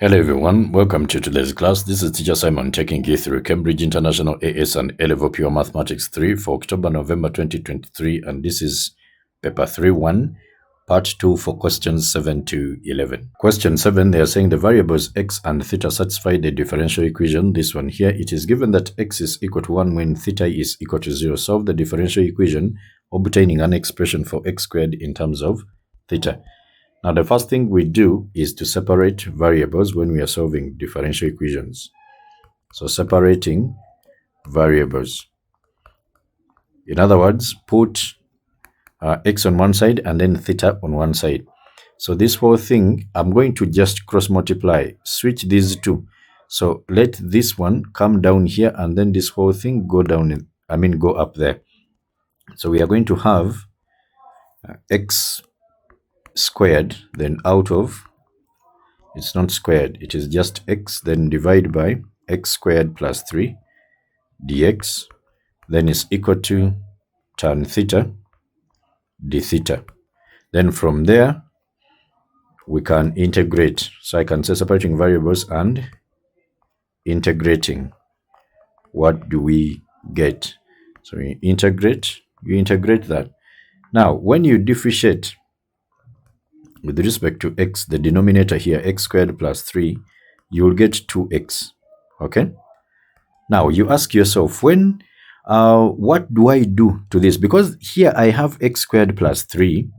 Hello everyone, welcome to today's class. This is Teacher Simon taking you through Cambridge International AS and A-Level Pure Mathematics 3 for October-November 2023, and this is paper 3-1, part 2 for questions 7 to 11. Question 7, they are saying the variables x and theta satisfy the differential equation. This one here, it is given that x is equal to 1 when theta is equal to 0. Solve the differential equation, obtaining an expression for x squared in terms of theta. Now, the first thing we do is to separate variables when we are solving differential equations. So, separating variables. In other words, put x on one side and then theta on one side. So, this whole thing, I'm going to just cross multiply, switch these two. So, let this one come down here and then this whole thing go down, go up there. So, we are going to have x squared, then out of, it's not squared, it is just x, then divide by x squared plus 3 dx, then is equal to tan theta d theta. Then from there we can integrate. So I can say separating variables and integrating. What do we get? So you integrate that. Now when you differentiate with respect to x, the denominator here, x squared plus 3, you will get 2x. Okay? Now, you ask yourself, what do I do to this? Because here I have x squared plus 3.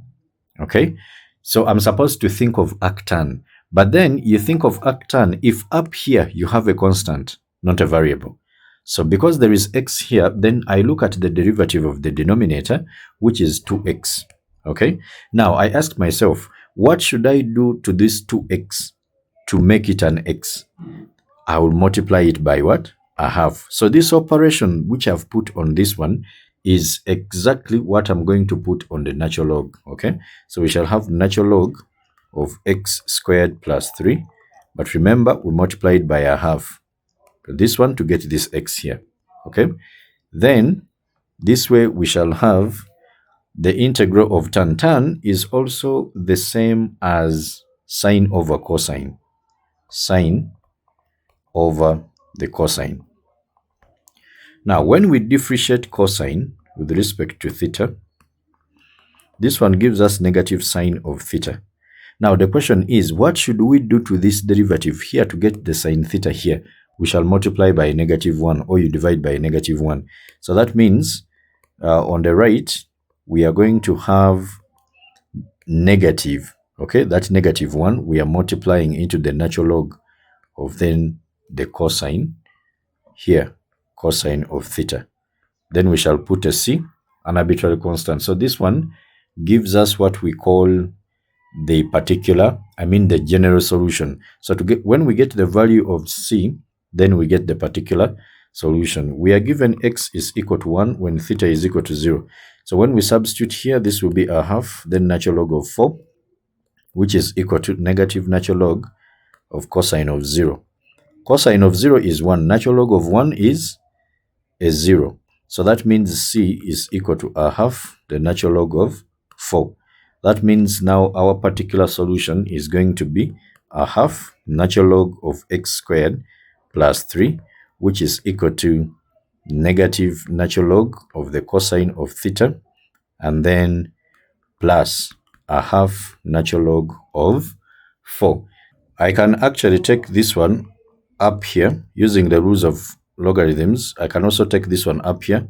Okay? So I'm supposed to think of arctan. But then you think of arctan if up here you have a constant, not a variable. So because there is x here, then I look at the derivative of the denominator, which is 2x. Okay? Now, I ask myself, what should I do to this 2x to make it an x? I will multiply it by what? A half. So this operation which I've put on this one is exactly what I'm going to put on the natural log. Okay? So we shall have natural log of x squared plus 3. But remember, we multiply it by a half. This one to get this x here. Okay? Then, this way we shall have the integral of tan is also the same as sine over cosine. Sine over the cosine. Now, when we differentiate cosine with respect to theta, this one gives us negative sine of theta. Now, the question is, what should we do to this derivative here to get the sine theta here? We shall multiply by -1, or you divide by -1. So that means on the right, we are going to have negative. Okay, that -1 we are multiplying into the natural log of then the cosine here, cosine of theta. Then we shall put a c, an arbitrary constant. So this one gives us what we call the particular, the general solution. So when we get the value of c, then we get the particular solution. We are given x is equal to 1 when theta is equal to 0. So when we substitute here, this will be a half, then natural log of 4, which is equal to negative natural log of cosine of 0. Cosine of 0 is 1. Natural log of 1 is a 0. So that means c is equal to a half, the natural log of 4. That means now our particular solution is going to be a half natural log of x squared plus 3, which is equal to negative natural log of the cosine of theta, and then plus a half natural log of 4. I can actually take this one up here using the rules of logarithms. I can also take this one up here.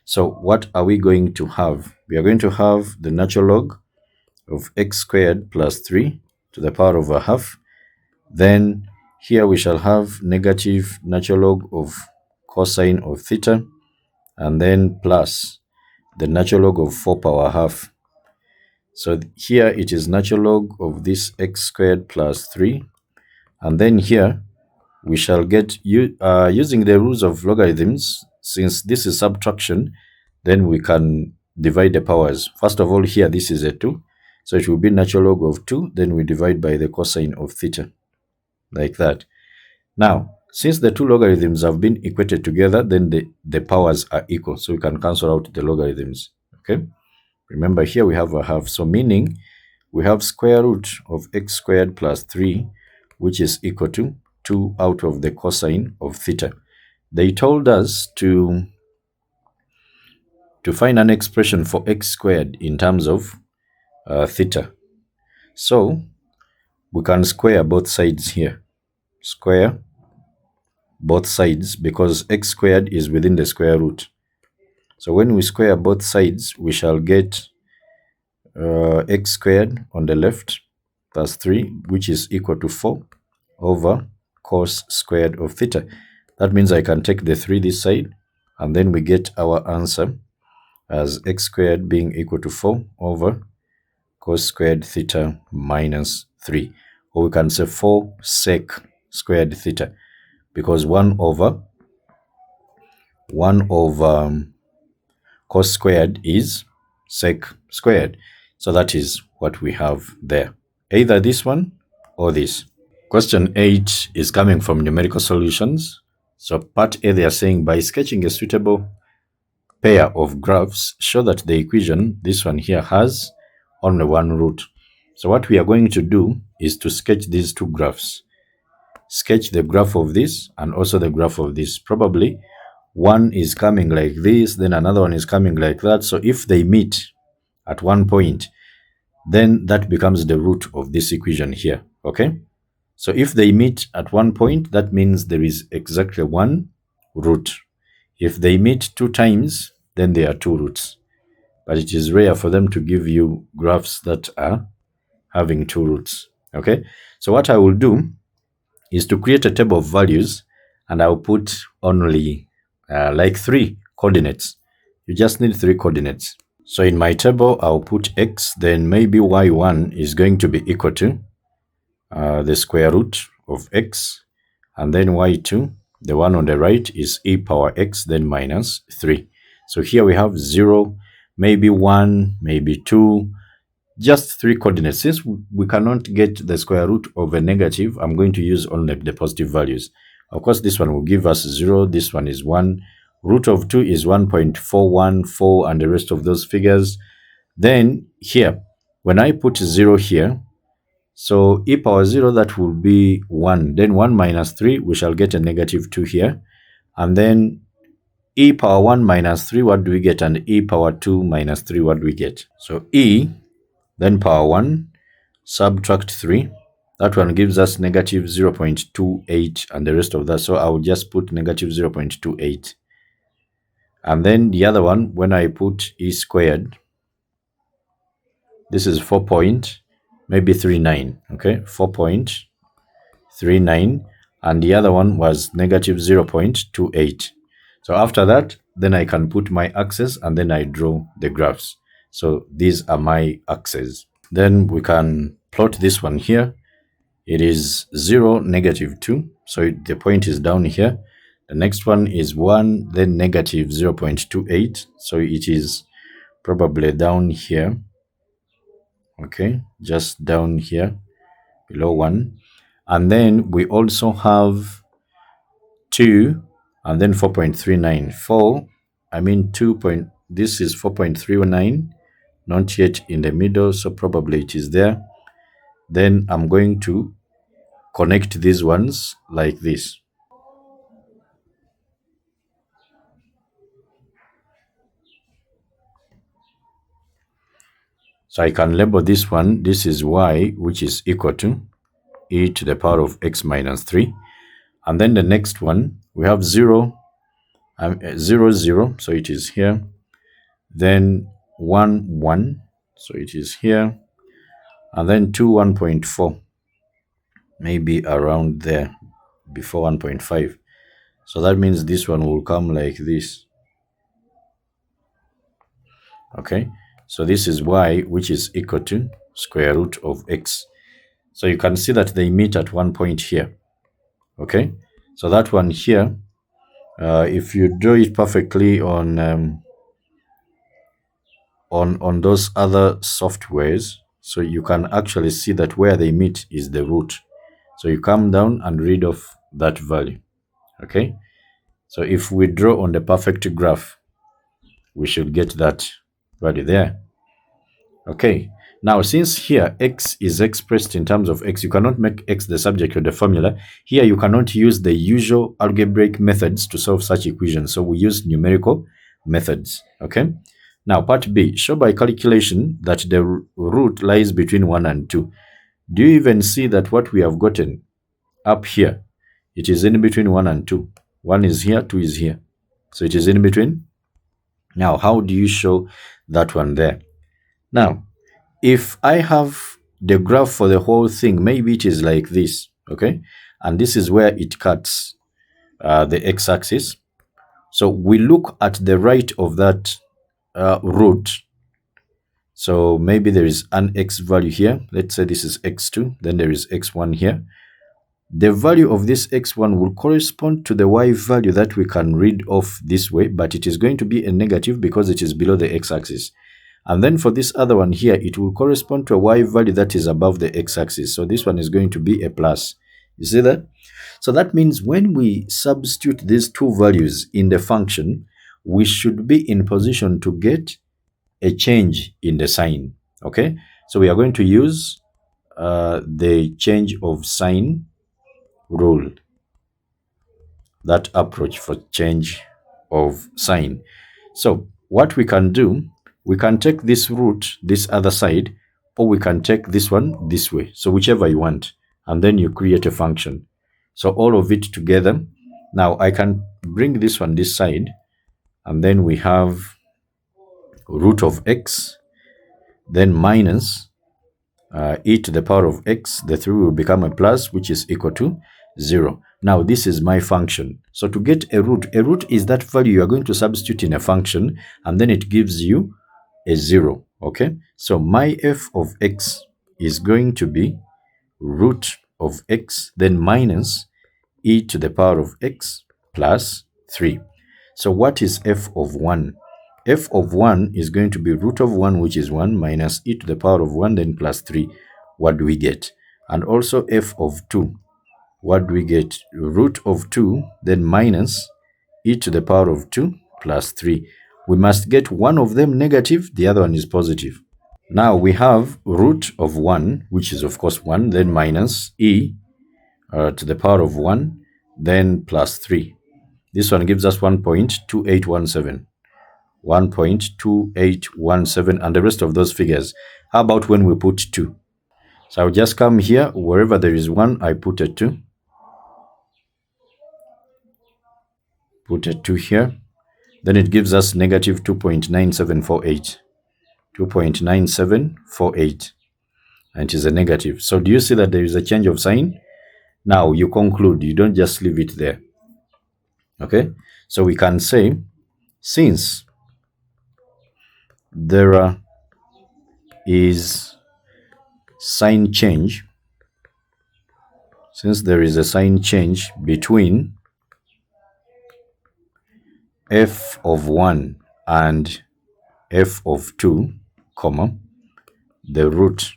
So what are we going to have? We are going to have the natural log of x squared plus 3 to the power of a half. Then here we shall have negative natural log of cosine of theta, and then plus the natural log of 4 power half. So here it is natural log of this x squared plus 3, and then here we shall get, using the rules of logarithms, since this is subtraction, then we can divide the powers. First of all, here this is a 2, so it will be natural log of 2, then we divide by the cosine of theta, like that. Now, since the two logarithms have been equated together, then the powers are equal, so we can cancel out the logarithms. Okay? Remember, here we have a half, so meaning we have square root of x squared plus 3 which is equal to 2 out of the cosine of theta. They told us to find an expression for x squared in terms of theta. So we can square both sides here. Square both sides because x squared is within the square root. So when we square both sides, we shall get x squared on the left plus 3, which is equal to 4 over cos squared of theta. That means I can take the 3 this side, and then we get our answer as x squared being equal to 4 over cos squared theta minus 3. Or we can say 4 sec squared theta, because 1 over cos squared is sec squared. So that is what we have there. Either this one or this. Question 8 is coming from numerical solutions. So part A, they are saying by sketching a suitable pair of graphs, show that the equation, this one here, has only one root. So what we are going to do is to sketch these two graphs. Sketch the graph of this and also the graph of this. Probably one is coming like this, then another one is coming like that. So if they meet at one point, then that becomes the root of this equation here. Okay? So if they meet at one point, that means there is exactly one root. If they meet 2 times, then there are 2 roots. But it is rare for them to give you graphs that are having 2 roots. Okay? So what I will do is to create a table of values, and I'll put only like 3 coordinates. You just need 3 coordinates. So in my table, I'll put x, then maybe y1 is going to be equal to the square root of x, and then y2, the one on the right, is e power x, then minus 3. So here we have 0, maybe 1, maybe 2, just 3 coordinates. Since we cannot get the square root of a negative, I'm going to use only the positive values. Of course, this one will give us 0, this one is 1, root of 2 is 1.414, and the rest of those figures. Then here, when I put 0 here, so e power 0, that will be 1. Then 1 minus 3, we shall get a negative 2 here. And then e power 1 minus 3, what do we get? And e power 2 minus 3, what do we get? So e, then power 1, subtract 3. That one gives us negative 0.28 and the rest of that. So I will just put negative 0.28. And then the other one, when I put e squared, this is 4.39, okay, 4.39, and the other one was negative 0.28. So after that, then I can put my axes and then I draw the graphs. So these are my axes. Then we can plot this one here. It is 0, negative 2. So the point is down here. The next one is 1, then negative 0.28. So it is probably down here. Okay, just down here below 1. And then we also have 2 and then 4.39. 4, I mean 2 point, this is 4.39, not yet in the middle, so probably it is there. Then I'm going to connect these ones like this. So I can label this one, this is y, which is equal to e to the power of x minus 3. And then the next one, we have 0, 0, 0, so it is here. Then 1, 1, so it is here. And then 2, 1.4, maybe around there, before 1.5. So that means this one will come like this. Okay, so this is y, which is equal to square root of x. So you can see that they meet at one point here. Okay, so that one here, if you draw it perfectly on those other softwares, so you can actually see that where they meet is the root. So you come down and read off that value. Okay, so if we draw on the perfect graph, we should get that value there. Okay, Now, since here x is expressed in terms of x, you cannot make x the subject of the formula. Here, you cannot use the usual algebraic methods to solve such equations. So we use numerical methods, okay? Now, part B, show by calculation that the root lies between 1 and 2. Do you even see that what we have gotten up here, it is in between 1 and 2. 1 is here, 2 is here. So it is in between. Now, how do you show that one there? Now, if I have the graph for the whole thing, maybe it is like this, okay? And this is where it cuts the x-axis. So we look at the right of that root. So maybe there is an x value here. Let's say this is x2, then there is x1 here. The value of this x1 will correspond to the y value that we can read off this way, but it is going to be a negative because it is below the x-axis. And then for this other one here, it will correspond to a y value that is above the x-axis. So this one is going to be a plus. You see that? So that means when we substitute these two values in the function, we should be in position to get a change in the sign. Okay? So we are going to use the change of sign rule, that approach for change of sign. So what we can do, we can take this root this other side, or we can take this one this way. So whichever you want, and then you create a function. So all of it together. Now I can bring this one this side, and then we have root of x, then minus e to the power of x. The 3 will become a plus, which is equal to 0. Now this is my function. So to get a root is that value you are going to substitute in a function, and then it gives you a 0. Okay, so my f of x is going to be root of x, then minus e to the power of x plus 3. So what is f of 1? F of 1 is going to be root of 1, which is 1, minus e to the power of 1, then plus 3. What do we get? And also f of 2. What do we get? Root of 2, then minus e to the power of 2 plus 3. We must get one of them negative, the other one is positive. Now we have root of 1, which is of course 1, then minus e to the power of 1, then plus 3. This one gives us 1.2817. 1.2817, and the rest of those figures. How about when we put 2? So I'll just come here, wherever there is 1, I put a 2. Put a 2 here. Then it gives us negative 2.9748. 2.9748. And it is a negative. So do you see that there is a change of sign? Now you conclude, you don't just leave it there. Okay? So we can say, since there is sign change, since there is a sign change between f of 1 and f of 2, comma, the root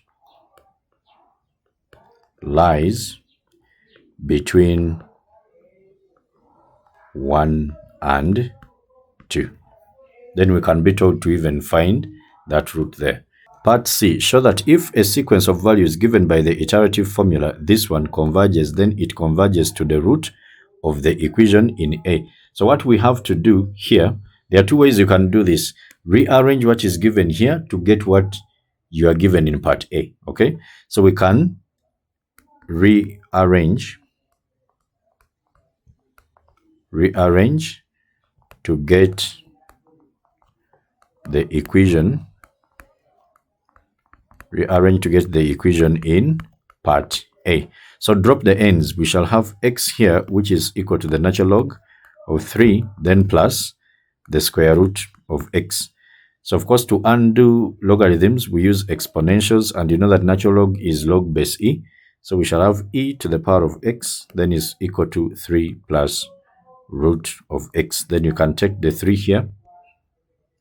lies between 1 and 2. Then we can be told to even find that root there. Part C, show that if a sequence of values given by the iterative formula, this one converges, then it converges to the root of the equation in A. So what we have to do here, there are two ways you can do this. Rearrange what is given here to get what you are given in part A. Okay, so we can rearrange to get the equation, in part A. So drop the ends. We shall have x here, which is equal to the natural log of 3, then plus the square root of x. So of course, to undo logarithms, we use exponentials, and you know that natural log is log base e. So we shall have e to the power of x, then is equal to 3 plus root of x. Then you can take the 3 here.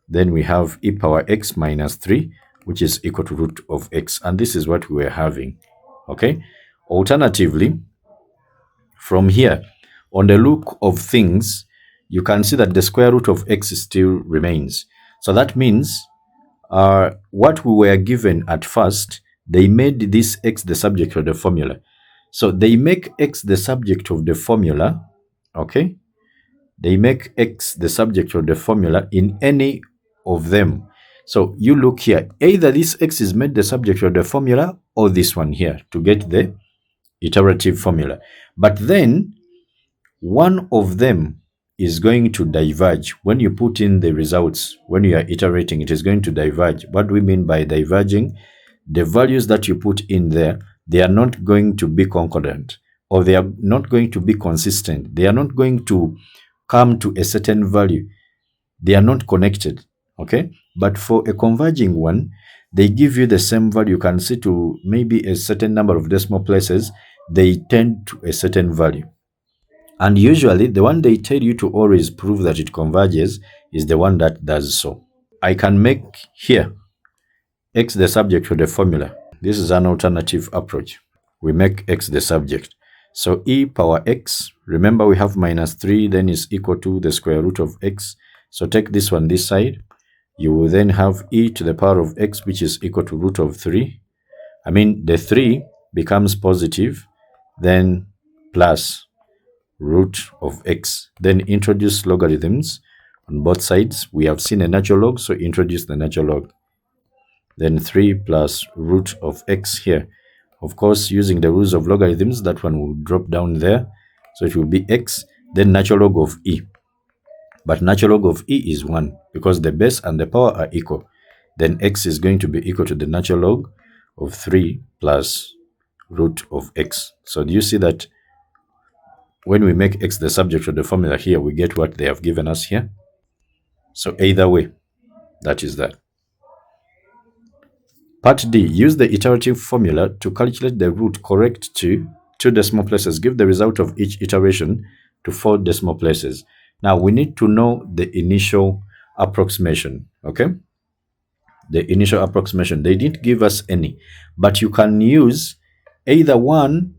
Then we have e power x minus 3, which is equal to root of x. And this is what we were having. Okay. Alternatively, from here, on the look of things, you can see that the square root of x still remains. So that means what we were given at first, they made this x the subject of the formula. So they make x the subject of the formula, okay? They make x the subject of the formula in any of them. So you look here, either this x is made the subject of the formula or this one here to get the iterative formula. But then one of them is going to diverge. When you put in the results, when you are iterating, it is going to diverge. What do we mean by diverging? The values that you put in there, they are not going to be concordant, or they are not going to be consistent. They are not going to come to a certain value. They are not connected, okay? But for a converging one, they give you the same value. You can see to maybe a certain number of decimal places, they tend to a certain value. And usually the one they tell you to always prove that it converges is the one that does so. I can make here x the subject of the formula. This is an alternative approach. We make x the subject. So e power x, remember we have minus 3, then is equal to the square root of x. So take this one this side. You will then have e to the power of x, which is equal to root of 3. I mean, the 3 becomes positive, then plus root of x. Then introduce logarithms on both sides. We have seen a natural log, so introduce the natural log. Then 3 plus root of x here. Of course, using the rules of logarithms, that one will drop down there. So it will be x, then natural log of e. But natural log of e is 1 because the base and the power are equal. Then x is going to be equal to the natural log of 3 plus root of x. So do you see that when we make x the subject of the formula here, we get what they have given us here? So either way, that is that. Part D, use the iterative formula to calculate the root correct to 2 decimal places. Give the result of each iteration to 4 decimal places. Now we need to know the initial approximation, okay? The initial approximation. They didn't give us any, but you can use either 1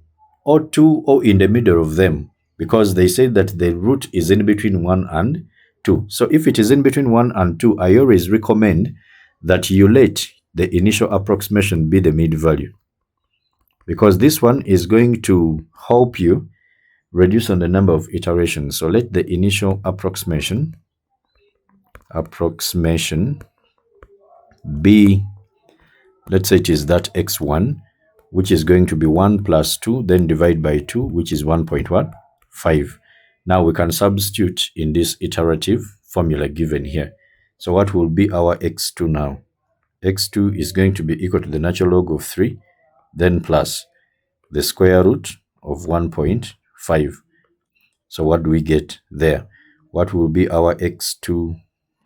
or 2 or in the middle of them, because they say that the root is in between 1 and 2. So if it is in between 1 and 2, I always recommend that you let the initial approximation be the mid value, because this one is going to help you reduce on the number of iterations. So let the initial approximation be, let's say it is that x1, which is going to be 1 plus 2, then divide by 2, which is 1.15. Now we can substitute in this iterative formula given here. So what will be our x2 now? X2 is going to be equal to the natural log of 3, then plus the square root of 1.5. So what do we get there? What will be our x2?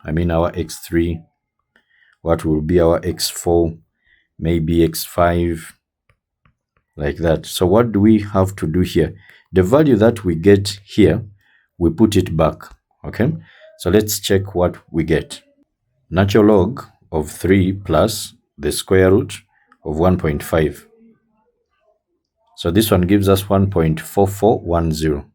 I mean our x3. What will be our x4? Maybe x5, like that. So what do we have to do here? The value that we get here, we put it back, okay? So let's check what we get. Natural log of 3 plus the square root of 1.5. So this one gives us 1.4410.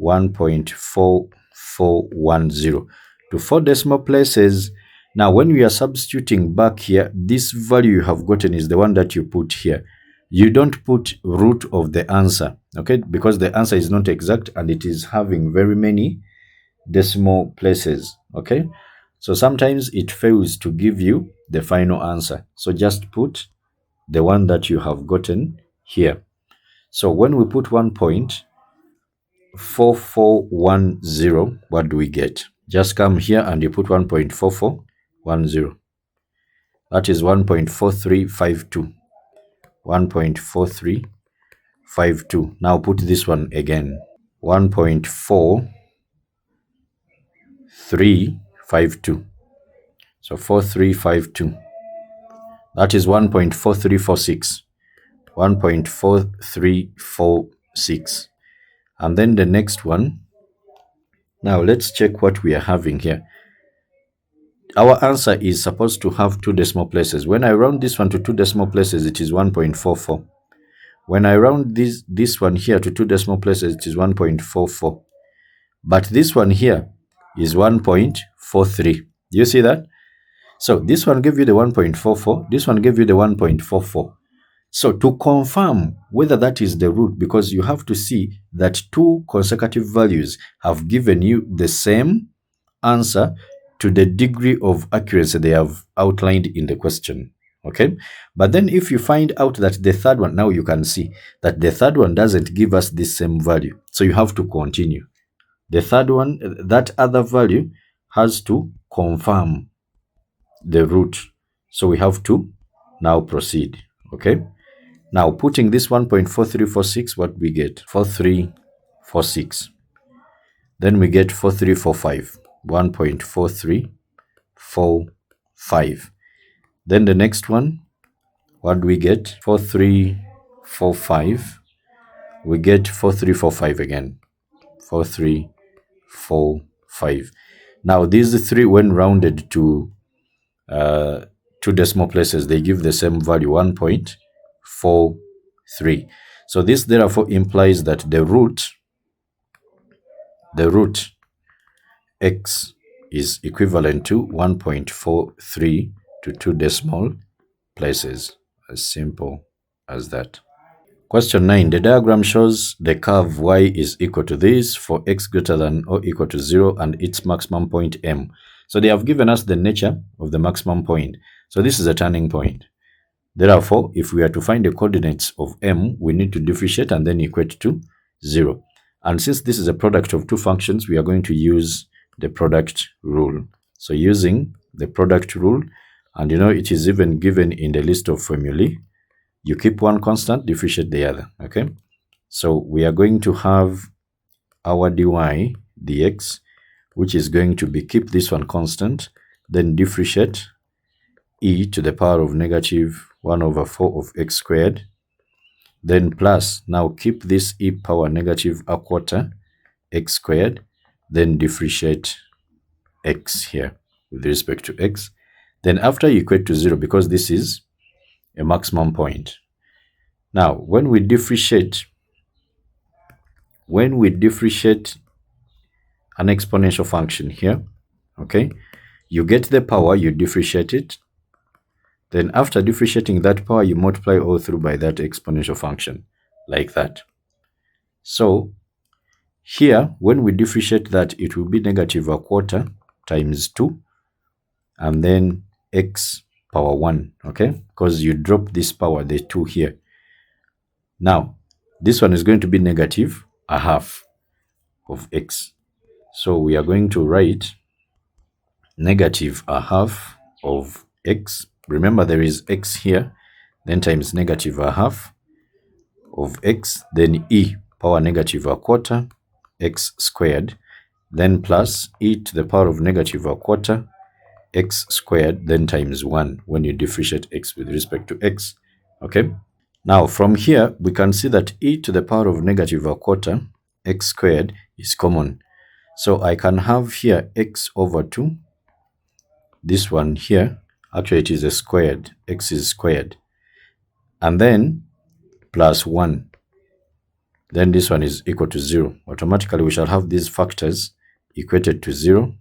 1.4410 to 4 decimal places. Now when we are substituting back here, this value you have gotten is the one that you put here. You don't put root of the answer, okay? Because the answer is not exact and it is having very many decimal places, okay? So sometimes it fails to give you the final answer. So just put the one that you have gotten here. So when we put 1.4410, what do we get? Just come here and you put 1.4410. That is 1.4352. 1.4352. Now put this one again. 1.4352. So 4352. That is 1.4346. 1.4346. And then the next one. Now let's check what we are having here. Our answer is supposed to have 2 decimal places. When I round this one to 2 decimal places, it is 1.44. When I round this one here to 2 decimal places, it is 1.44. But this one here is 1.43. Do you see that? So this one gave you the 1.44, this one gave you the 1.44. So to confirm whether that is the root, because you have to see that two consecutive values have given you the same answer to the degree of accuracy they have outlined in the question. Okay, but then if you find out that the third one, now you can see that the third one doesn't give us the same value, so you have to continue. The third one, that other value has to confirm the root, so we have to now proceed. Okay, now putting this 1.4346, what we get? 4346. Then we get 4345. 1.4345. Then the next one, what do we get? 4345. We get 4345 again. 4345. Now these three, when rounded to two decimal places, they give the same value, 1.43. So this therefore implies that the root x is equivalent to 1.43 to two decimal places. As simple as that. Question 9. The diagram shows the curve y is equal to this for x greater than or equal to 0 and its maximum point m. So they have given us the nature of the maximum point. So this is a turning point. Therefore, if we are to find the coordinates of m, we need to differentiate and then equate to 0. And since this is a product of two functions, we are going to use the product rule. So using the product rule, and you know it is even given in the list of formulae, you keep one constant, differentiate the other. Okay, so we are going to have our dy dx, which is going to be keep this one constant, then differentiate e to the power of negative 1 over 4 of x squared, then plus, now keep this e power negative a quarter x squared, then differentiate x here with respect to x. Then after you equate to 0, because this is a maximum point. Now, when we differentiate an exponential function here, okay, you get the power, you differentiate it. Then after differentiating that power, you multiply all through by that exponential function, like that. So here, when we differentiate that, it will be negative a quarter times 2, and then x power 1, okay, because you drop this power, the 2 here. Now, this one is going to be negative a half of x. So we are going to write negative a half of x. Remember, there is x here, then times negative a half of x, then e power negative a quarter x squared, then plus e to the power of negative a quarter x squared, then times 1 when you differentiate x with respect to x. Okay, now from here we can see that e to the power of negative a quarter x squared is common. So I can have here x over 2. This one here, actually it is a squared, x is squared, and then plus 1. Then this one is equal to 0. Automatically we shall have these factors equated to 0.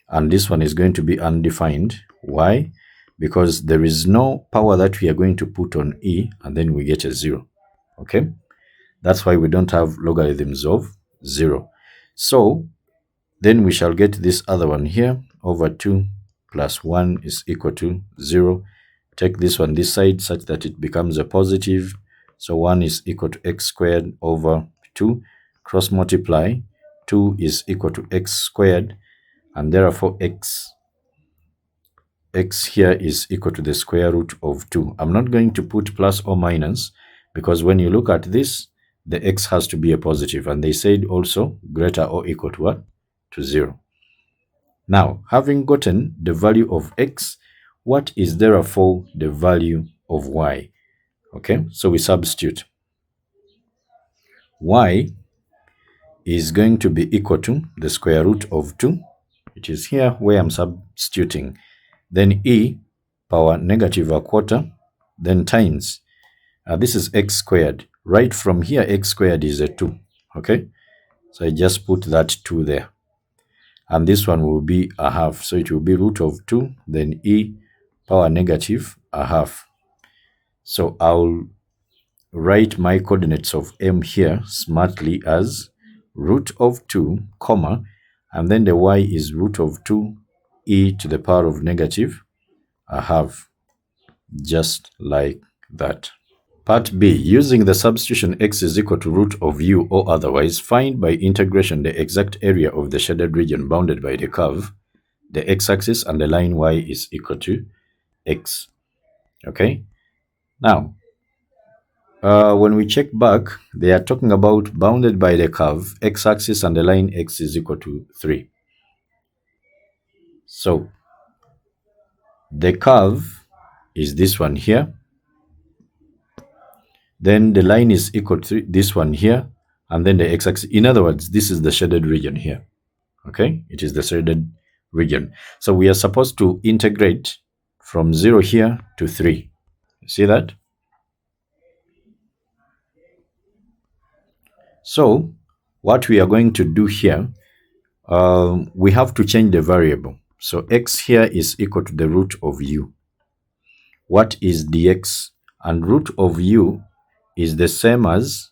And this one is going to be undefined. Why? Because there is no power that we are going to put on e, and then we get a 0. Okay? That's why we don't have logarithms of 0. So then we shall get this other one here, over 2 plus 1 is equal to 0. Take this one this side such that it becomes a positive. So 1 is equal to x squared over 2. Cross multiply. 2 is equal to x squared. And therefore x here is equal to the square root of 2. I'm not going to put plus or minus, because when you look at this, the x has to be a positive. And they said also greater or equal to what? To 0. Now, having gotten the value of x, what is therefore the value of y? Okay, so we substitute. Y is going to be equal to the square root of 2, which is here where I'm substituting. Then e power negative a quarter, then times. This is x squared. Right from here, x squared is a 2. Okay, so I just put that 2 there. and this one will be a half. So it will be root of 2, then e power negative a half. So I'll write my coordinates of m here smartly as root of 2, comma, and then the y is root of 2 e to the power of negative a half, just like that. Part B, using the substitution x is equal to root of u or otherwise, find by integration the exact area of the shaded region bounded by the curve, the x-axis, and the line y is equal to x. Okay? Now, when we check back, they are talking about bounded by the curve, x-axis, and the line x is equal to 3. So, the curve is this one here. Then the line is equal to this one here, and then the x-axis. In other words, this is the shaded region here. Okay, it is the shaded region. So we are supposed to integrate from 0 here to 3. See that? So what we are going to do here, we have to change the variable. So x here is equal to the root of u. What is dx? And root of u is the same as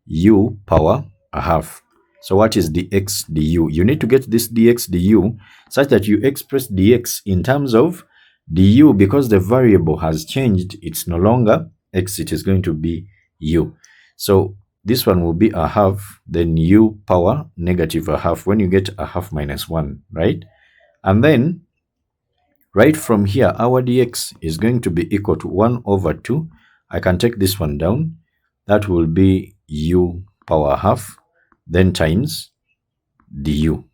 u power a half. So what is dx du? You need to get this dx du such that you express dx in terms of du, because the variable has changed. It's no longer x, it is going to be u. So this one will be a half, then u power negative a half, when you get a half minus 1, right? And then right from here, our dx is going to be equal to 1 over 2. I can take this one down. That will be u power half, then times du.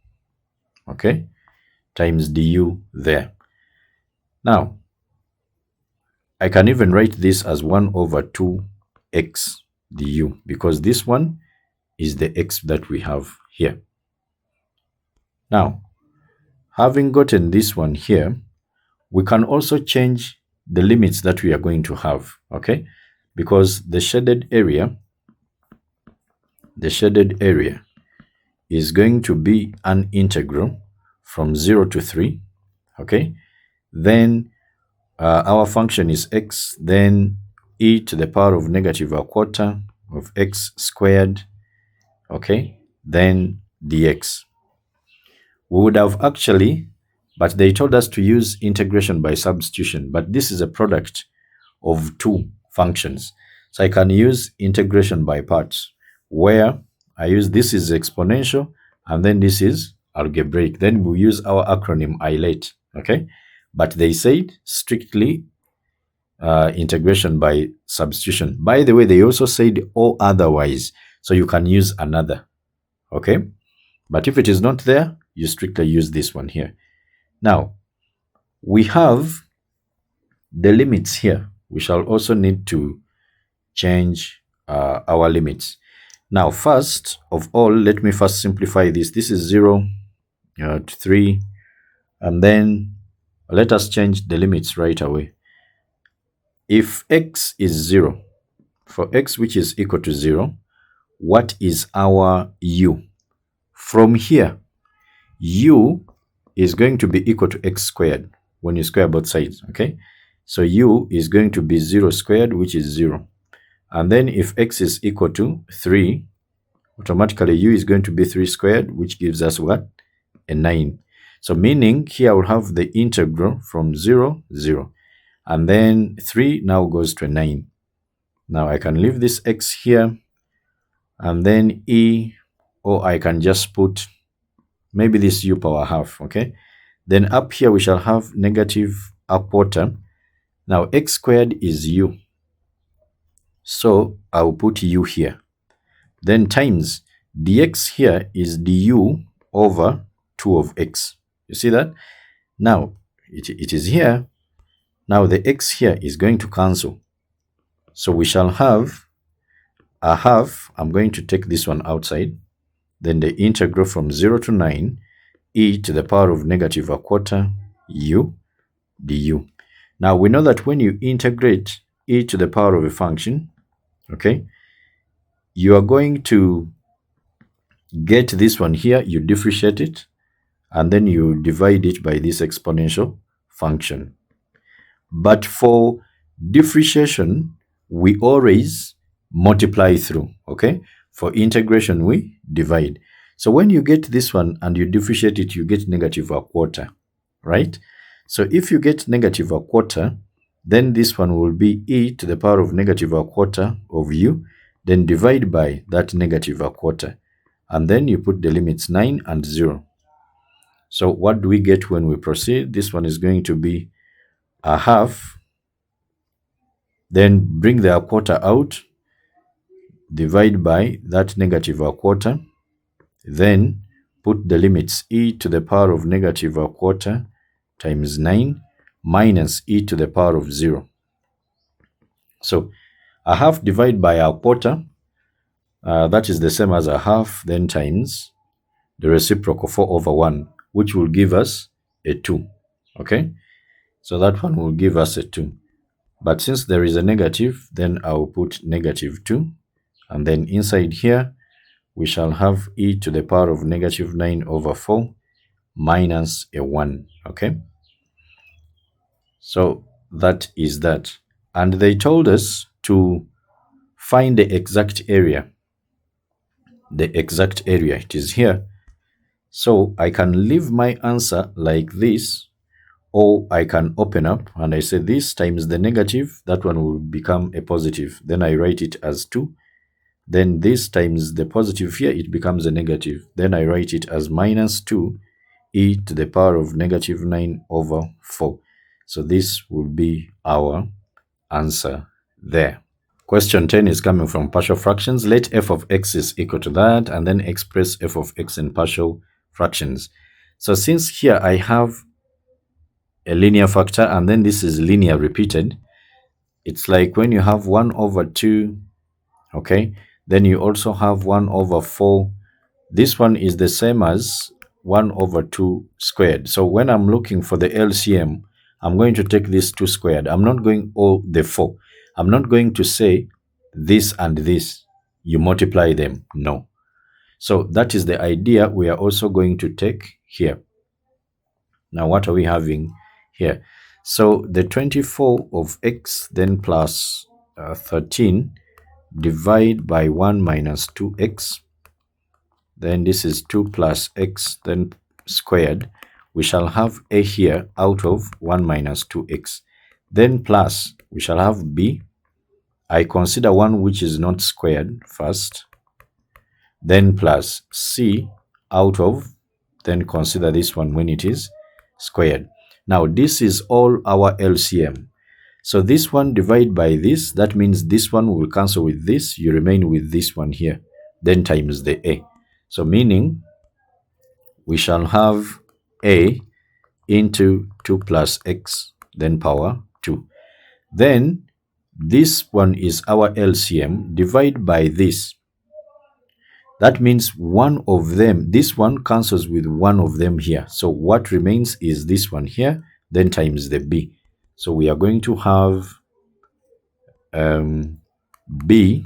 Okay? Times du there. Now, I can even write this as 1 over 2x du, because this one is the x that we have here. Now, having gotten this one here, we can also change the limits that we are going to have, okay? Because the shaded area is going to be an integral from 0 to 3, okay? Then our function is x, then e to the power of negative a quarter of x squared, okay? Then dx. We would have actually, but they told us to use integration by substitution, but this is a product of two functions. So I can use integration by parts, where I use this is exponential and then this is algebraic. Then we use our acronym ILATE, okay? But they said strictly integration by substitution. By the way, they also said or otherwise, so you can use another, okay? But if it is not there, you strictly use this one here. Now, we have the limits here. We shall also need to change our limits. Now, first of all, let me first simplify this. This is 0 to 3, and then let us change the limits right away. If x is 0, for x which is equal to 0, what is our u? From here, u is going to be equal to x squared when you square both sides, okay? So u is going to be 0 squared, which is 0. And then if x is equal to 3, automatically u is going to be 3 squared, which gives us what? A 9. So meaning here we'll have the integral from 0, 0. And then 3 now goes to a 9. Now I can leave this x here, and then e, or I can just put maybe this u power half, okay? Then up here we shall have negative a quarter. Now x squared is u, so I'll put u here. Then times dx here is du over 2 of x. You see that? Now it is here. Now the x here is going to cancel. So we shall have a half. I'm going to take this one outside. Then the integral from 0 to 9 e to the power of negative a quarter u du. Now we know that when you integrate e to the power of a function, okay, you are going to get this one here, you differentiate it, and then you divide it by this exponential function. But for differentiation, we always multiply through, okay? For integration, we divide. So when you get this one and you differentiate it, you get negative a quarter, right? So if you get negative a quarter, then this one will be e to the power of negative a quarter of u, then divide by that negative a quarter. And then you put the limits 9 and 0. So what do we get when we proceed? This one is going to be a half. Then bring the quarter out, divide by that negative a quarter, then put the limits e to the power of negative a quarter times 9 minus e to the power of 0. So a half divided by a quarter, that is the same as a half, then times the reciprocal 4 over 1, which will give us a 2. Okay, so that one will give us a 2. But since there is a negative, then I'll put negative 2. And then inside here, we shall have e to the power of negative 9 over 4 minus a 1. Okay, so that is that. And they told us to find the exact area. The exact area, it is here. So I can leave my answer like this, or I can open up and I say this times the negative, that one will become a positive. Then I write it as 2. Then this times the positive here, it becomes a negative. Then I write it as minus 2 e to the power of negative 9 over 4. So this will be our answer there. Question 10 is coming from partial fractions. Let f of x is equal to that, and then express f of x in partial fractions. So since here I have a linear factor and then this is linear repeated, it's like when you have 1 over 2, okay, then you also have 1 over 4. This one is the same as 1 over 2 squared. So when I'm looking for the LCM, I'm going to take this 2 squared. I'm not going all the 4. I'm not going to say this and this, you multiply them. No. So that is the idea we are also going to take here. Now what are we having here? So the 24 of x then plus 13 divide by 1 minus 2x. Then this is 2 plus x then squared. We shall have a here out of 1 minus 2x. Then plus, we shall have b. I consider one which is not squared first. Then plus c out of, then consider this one when it is squared. Now this is all our LCM. So this one divide by this, that means this one will cancel with this, you remain with this one here, then times the a. So meaning we shall have a into 2 plus x, then power 2. Then this one is our LCM, divide by this. That means one of them, this one cancels with one of them here. So what remains is this one here, then times the b. So we are going to have b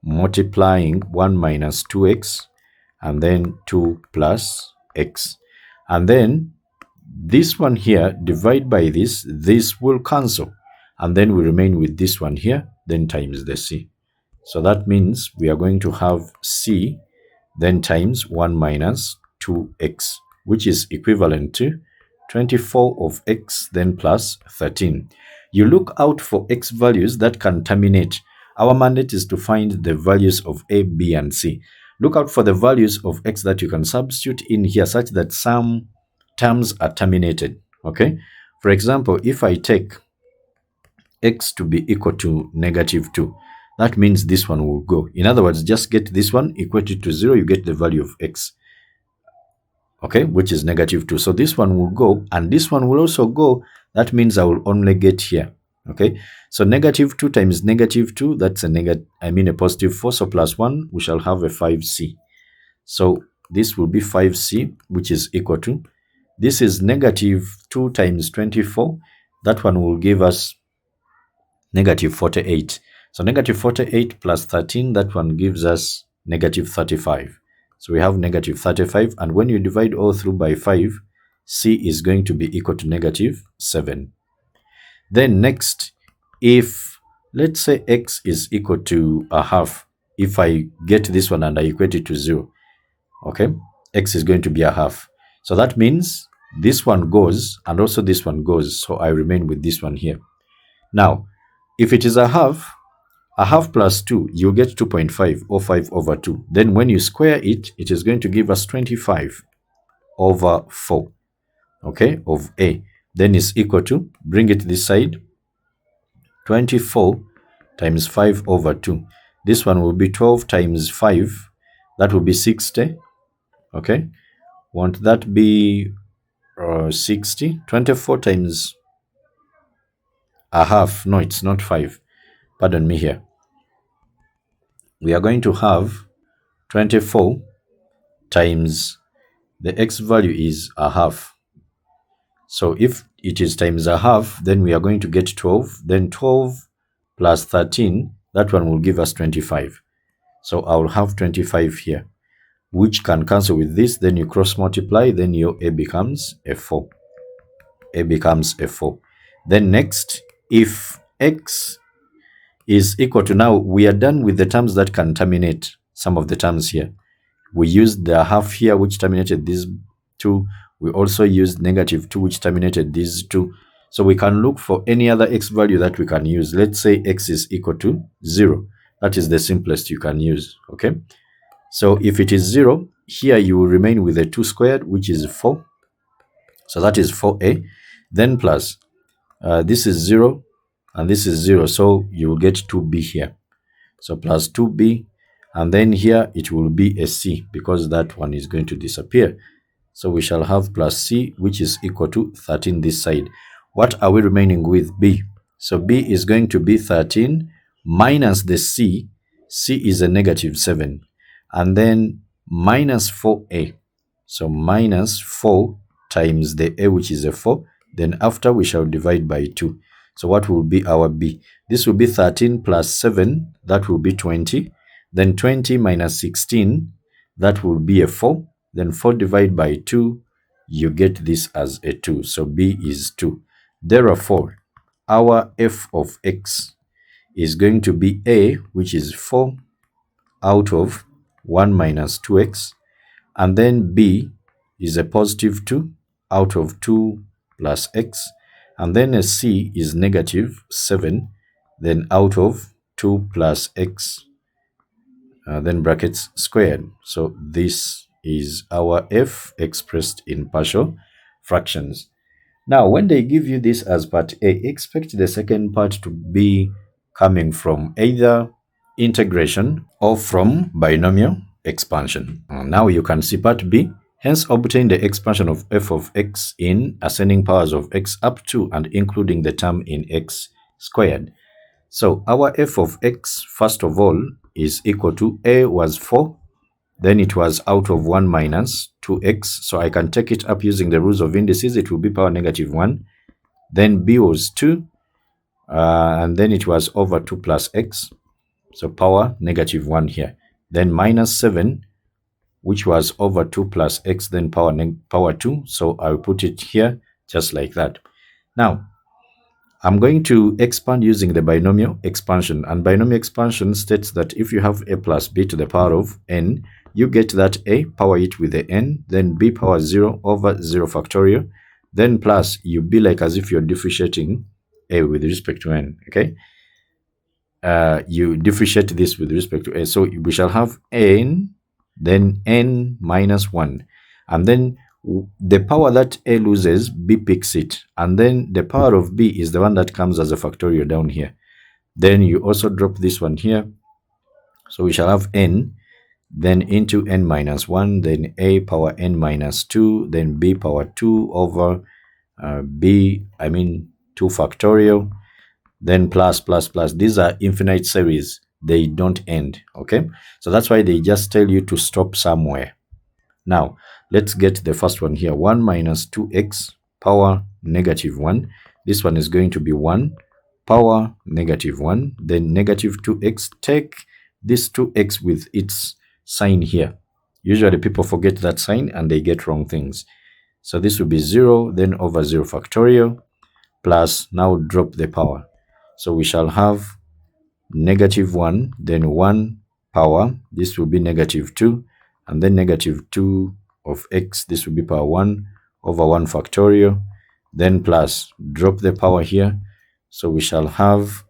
multiplying 1 minus 2x and then 2 plus x. And then this one here, divide by this, this will cancel. And then we remain with this one here, then times the c. So that means we are going to have c, then times 1 minus 2x, which is equivalent to 24 of x, then plus 13. You look out for x values that can terminate. Our mandate is to find the values of a, b, and c. Look out for the values of x that you can substitute in here such that some terms are terminated. Okay? For example, if I take x to be equal to negative 2, that means this one will go. In other words, just get this one equated to 0, you get the value of x, okay, which is negative 2. So this one will go, and this one will also go. That means I will only get here, okay? So negative 2 times negative 2, that's a positive 4, so plus 1, we shall have a 5c. So this will be 5c, which is equal to, this is negative 2 times 24, that one will give us negative 48. So negative 48 plus 13, that one gives us negative 35. So we have negative 35, and when you divide all through by 5, c is going to be equal to negative 7. Then next, if let's say x is equal to a half, if I get this one and I equate it to 0, okay, x is going to be a half. So that means this one goes and also this one goes, so I remain with this one here. Now, if it is a half plus 2, you get 2.5 or 5 over 2. Then when you square it, it is going to give us 25 over 4, okay, of a. Then is equal to, bring it this side, 24 times 5 over 2. This one will be 12 times 5. That will be 60, okay. Won't that be 60? 24 times a half. No, it's not 5. Pardon me here. We are going to have 24 times the x value is a half. So if it is times a half, then we are going to get 12. Then 12 plus 13, that one will give us 25. So I will have 25 here, which can cancel with this. Then you cross multiply, then your a becomes a 4. A becomes a 4. Then next, if x is equal to, now we are done with the terms that can terminate some of the terms here. We used the half here, which terminated these two. We also used negative 2, which terminated these two. So we can look for any other x value that we can use. Let's say x is equal to 0. That is the simplest you can use, okay? So if it is 0, here you will remain with a 2 squared, which is 4. So that is 4a. Then plus, this is 0, and this is 0. So you will get 2b here. So plus 2b, and then here it will be a c, because that one is going to disappear. So we shall have plus c, which is equal to 13 this side. What are we remaining with? B. So b is going to be 13 minus the c. C is a negative 7. And then minus 4a. So minus 4 times the a, which is a 4. Then after we shall divide by 2. So what will be our b? This will be 13 plus 7. That will be 20. Then 20 minus 16. That will be a 4. Then 4 divided by 2. You get this as a 2. So b is 2. Therefore, our f of x is going to be a, which is 4 out of 1 minus 2x. And then b is a positive 2 out of 2 plus x. And then a c is negative 7, then out of 2 plus x, then brackets squared. So this is our f expressed in partial fractions. Now, when they give you this as part A, expect the second part to be coming from either integration or from binomial expansion. Now you can see part B. Hence, obtain the expansion of f of x in ascending powers of x up to and including the term in x squared. So our f of x, first of all, is equal to a was 4. Then it was out of 1 minus 2x. So I can take it up using the rules of indices. It will be power negative 1. Then b was 2. And then it was over 2 plus x. So power negative 1 here. Then minus 7, which was over 2 plus x, then power 2. So I'll put it here just like that. Now, I'm going to expand using the binomial expansion. And binomial expansion states that if you have a plus b to the power of n, you get that a, power it with the n, then b power 0 over 0 factorial, then plus, you be like as if you're differentiating a with respect to n, okay? You differentiate this with respect to a. So we shall have n, then n minus 1. And then the power that a loses, b picks it. And then the power of b is the one that comes as a factorial down here. Then you also drop this one here. So we shall have n, then into n minus 1, then a power n minus 2, then b power 2 over 2 factorial, then plus. These are infinite series. They don't end, okay? So that's why they just tell you to stop somewhere. Now, let's get the first one here. 1 minus 2x power negative 1. This one is going to be 1 power negative 1. Then negative 2x. Take this 2x with its sign here. Usually people forget that sign and they get wrong things. So this will be 0, then over 0 factorial, plus, now drop the power. So we shall have -1, then 1 power, this will be -2, and then -2 of x, this will be power 1 over 1 factorial, then plus, drop the power here. So we shall have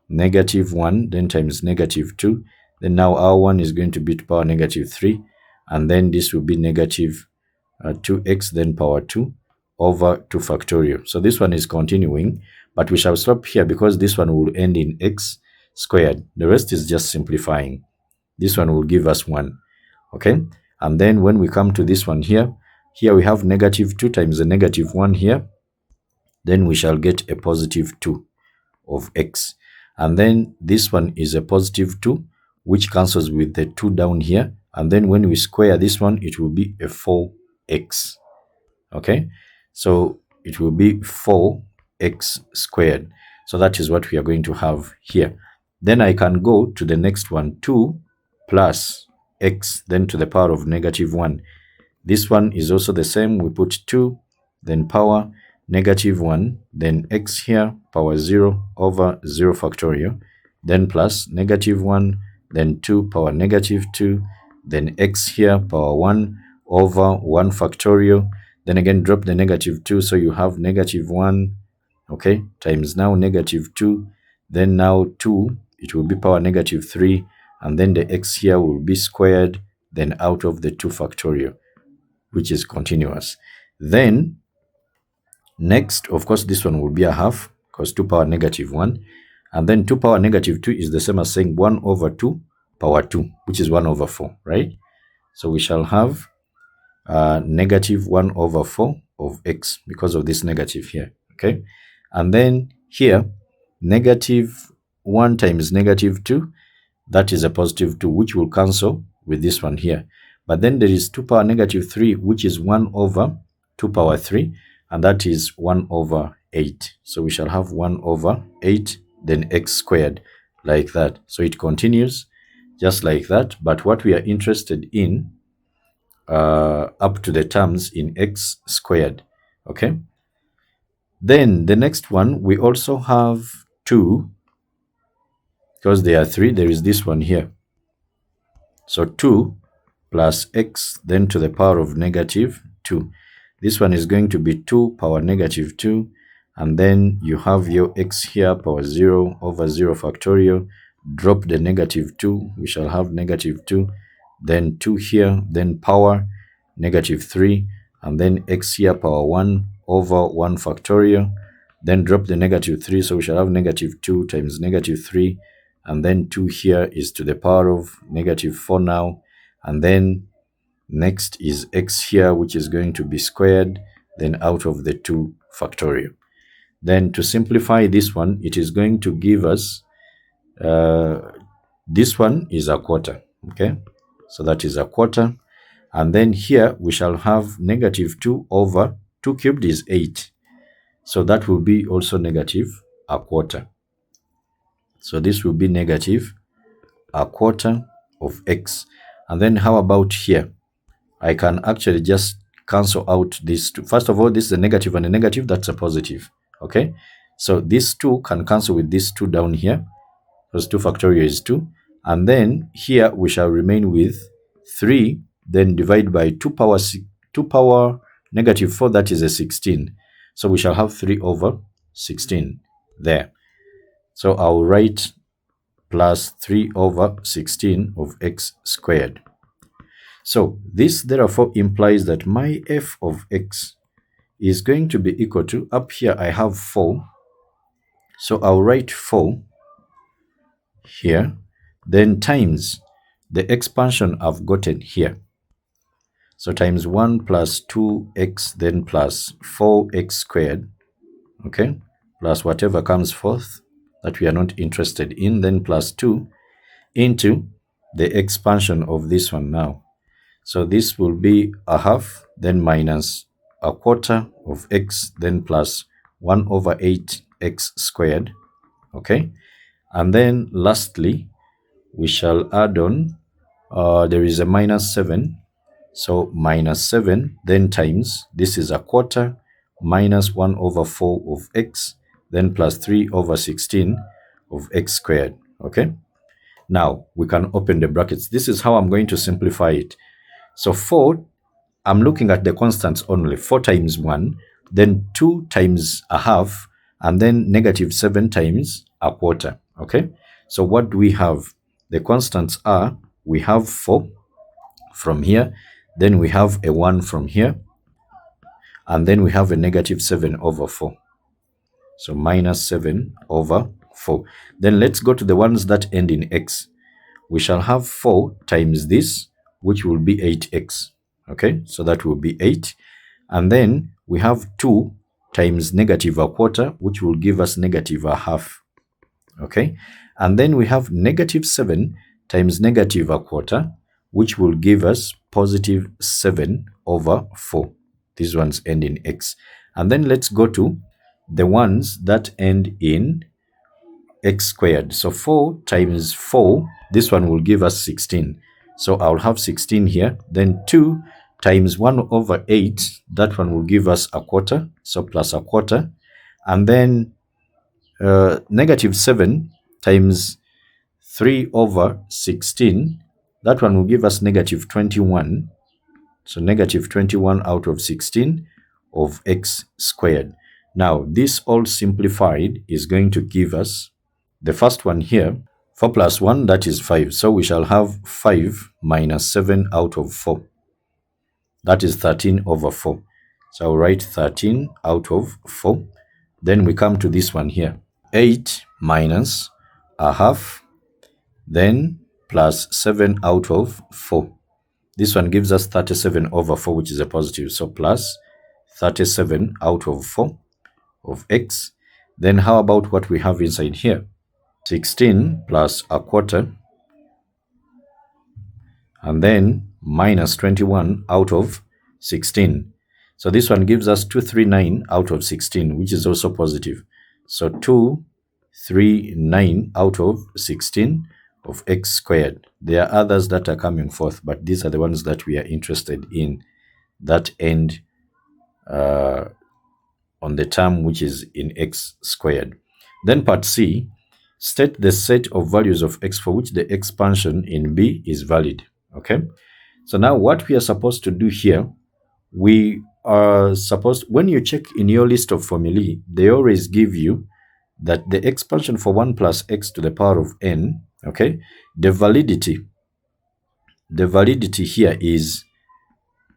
-1, then times -2, then now our 1 is going to be to power -3, and then this will be -2x, then power 2 over 2 factorial. So this one is continuing, but we shall stop here because this one will end in x squared. The rest is just simplifying. This one will give us 1. Okay, and then when we come to this one here we have -2 times the -1 here, then we shall get a +2 of x, and then this one is a +2, which cancels with the 2 down here, and then when we square this one, it will be a 4x. Okay, so it will be 4x squared. So that is what we are going to have here. Then I can go to the next one, 2 plus x, then to the power of -1. This one is also the same. We put 2, then power -1, then x here, power 0 over 0 factorial, then plus -1, then 2 power -2, then x here, power 1 over 1 factorial, then again drop the -2, so you have -1, okay, times now -2, then now 2, it will be power -3, and then the x here will be squared, then out of the 2 factorial, which is continuous. Then next, of course, this one will be a half, because 2 power -1, and then 2 power -2 is the same as saying 1 over 2 power 2, which is 1 over 4, right? So we shall have -1 over 4 of x because of this negative here, okay? And then here, -1 times -2, that is a +2, which will cancel with this one here. But then there is 2 power -3, which is 1 over 2 power 3, and that is 1 over 8. So we shall have 1 over 8, then x squared, like that. So it continues just like that. But what we are interested in, up to the terms in x squared, okay? Then the next one, we also have 2, because there are 3, there is this one here. So 2 plus x, then to the power of -2. This one is going to be 2 power -2, and then you have your x here, power 0 over 0 factorial, drop the -2, we shall have -2, then 2 here, then power -3, and then x here, power 1 over 1 factorial, then drop the -3, so we shall have -2 times -3, and then 2 here is to the power of -4 now, and then next is x here, which is going to be squared, then out of the 2 factorial. Then to simplify this one, it is going to give us, this one is a quarter, okay? So that is a quarter. And then here we shall have -2 over 2 cubed is 8. So that will be also -a quarter. So this will be -a quarter of x. And then how about here? I can actually just cancel out these two. First of all, this is a negative and a negative, that's a positive, okay? So these 2 can cancel with this 2 down here, because 2 factorial is 2. And then here we shall remain with 3, then divide by 2 power -4, that is a 16. So we shall have 3 over 16 there. So I'll write plus 3 over 16 of x squared. So this therefore implies that my f of x is going to be equal to, up here I have 4, so I'll write 4 here, then times the expansion I've gotten here. So times 1 plus 2x, then plus 4x squared, okay, plus whatever comes forth that we are not interested in, then plus 2 into the expansion of this one now. So this will be a half, then minus a quarter of x, then plus 1 over 8x squared, okay? And then lastly, we shall add on, there is a -7, So minus 7, then times, this is a quarter, minus 1 over 4 of x, then plus 3 over 16 of x squared. Okay. Now we can open the brackets. This is how I'm going to simplify it. So 4, I'm looking at the constants only. 4 times 1, then 2 times a half, and then negative 7 times a quarter. Okay. So what do we have? The constants are, we have 4 from here, then we have a 1 from here, and then we have a negative 7 over 4. So minus 7 over 4. Then let's go to the ones that end in x. We shall have 4 times this, which will be 8x. Okay, so that will be 8. And then we have 2 times negative a quarter, which will give us negative a half. Okay, and then we have negative 7 times negative a quarter, which will give us positive 7 over 4. These ones end in x. And then let's go to the ones that end in x squared. So 4 times 4, this one will give us 16. So I'll have 16 here. Then 2 times 1 over 8, that one will give us a quarter. So plus a quarter. And then negative 7 times 3 over 16, that one will give us negative 21. So negative 21 out of 16 of x squared. Now this all simplified is going to give us the first one here, 4 plus 1, that is 5. So we shall have 5 minus 7 out of 4. That is 13 over 4. So I'll write 13 out of 4. Then we come to this one here. 8 minus a half, then plus 7 out of 4. This one gives us 37 over 4, which is a positive. So plus 37 out of 4 of x. Then how about what we have inside here? 16 plus a quarter, and then minus 21 out of 16. So this one gives us 239 out of 16, which is also positive. So 239 out of 16 of x squared. There are others that are coming forth, but these are the ones that we are interested in, that end on the term which is in x squared. Then part C, state the set of values of x for which the expansion in B is valid. Okay, so now what we are supposed to do here, we are supposed, when you check in your list of formulae, they always give you that the expansion for 1 plus x to the power of n, okay, the validity here is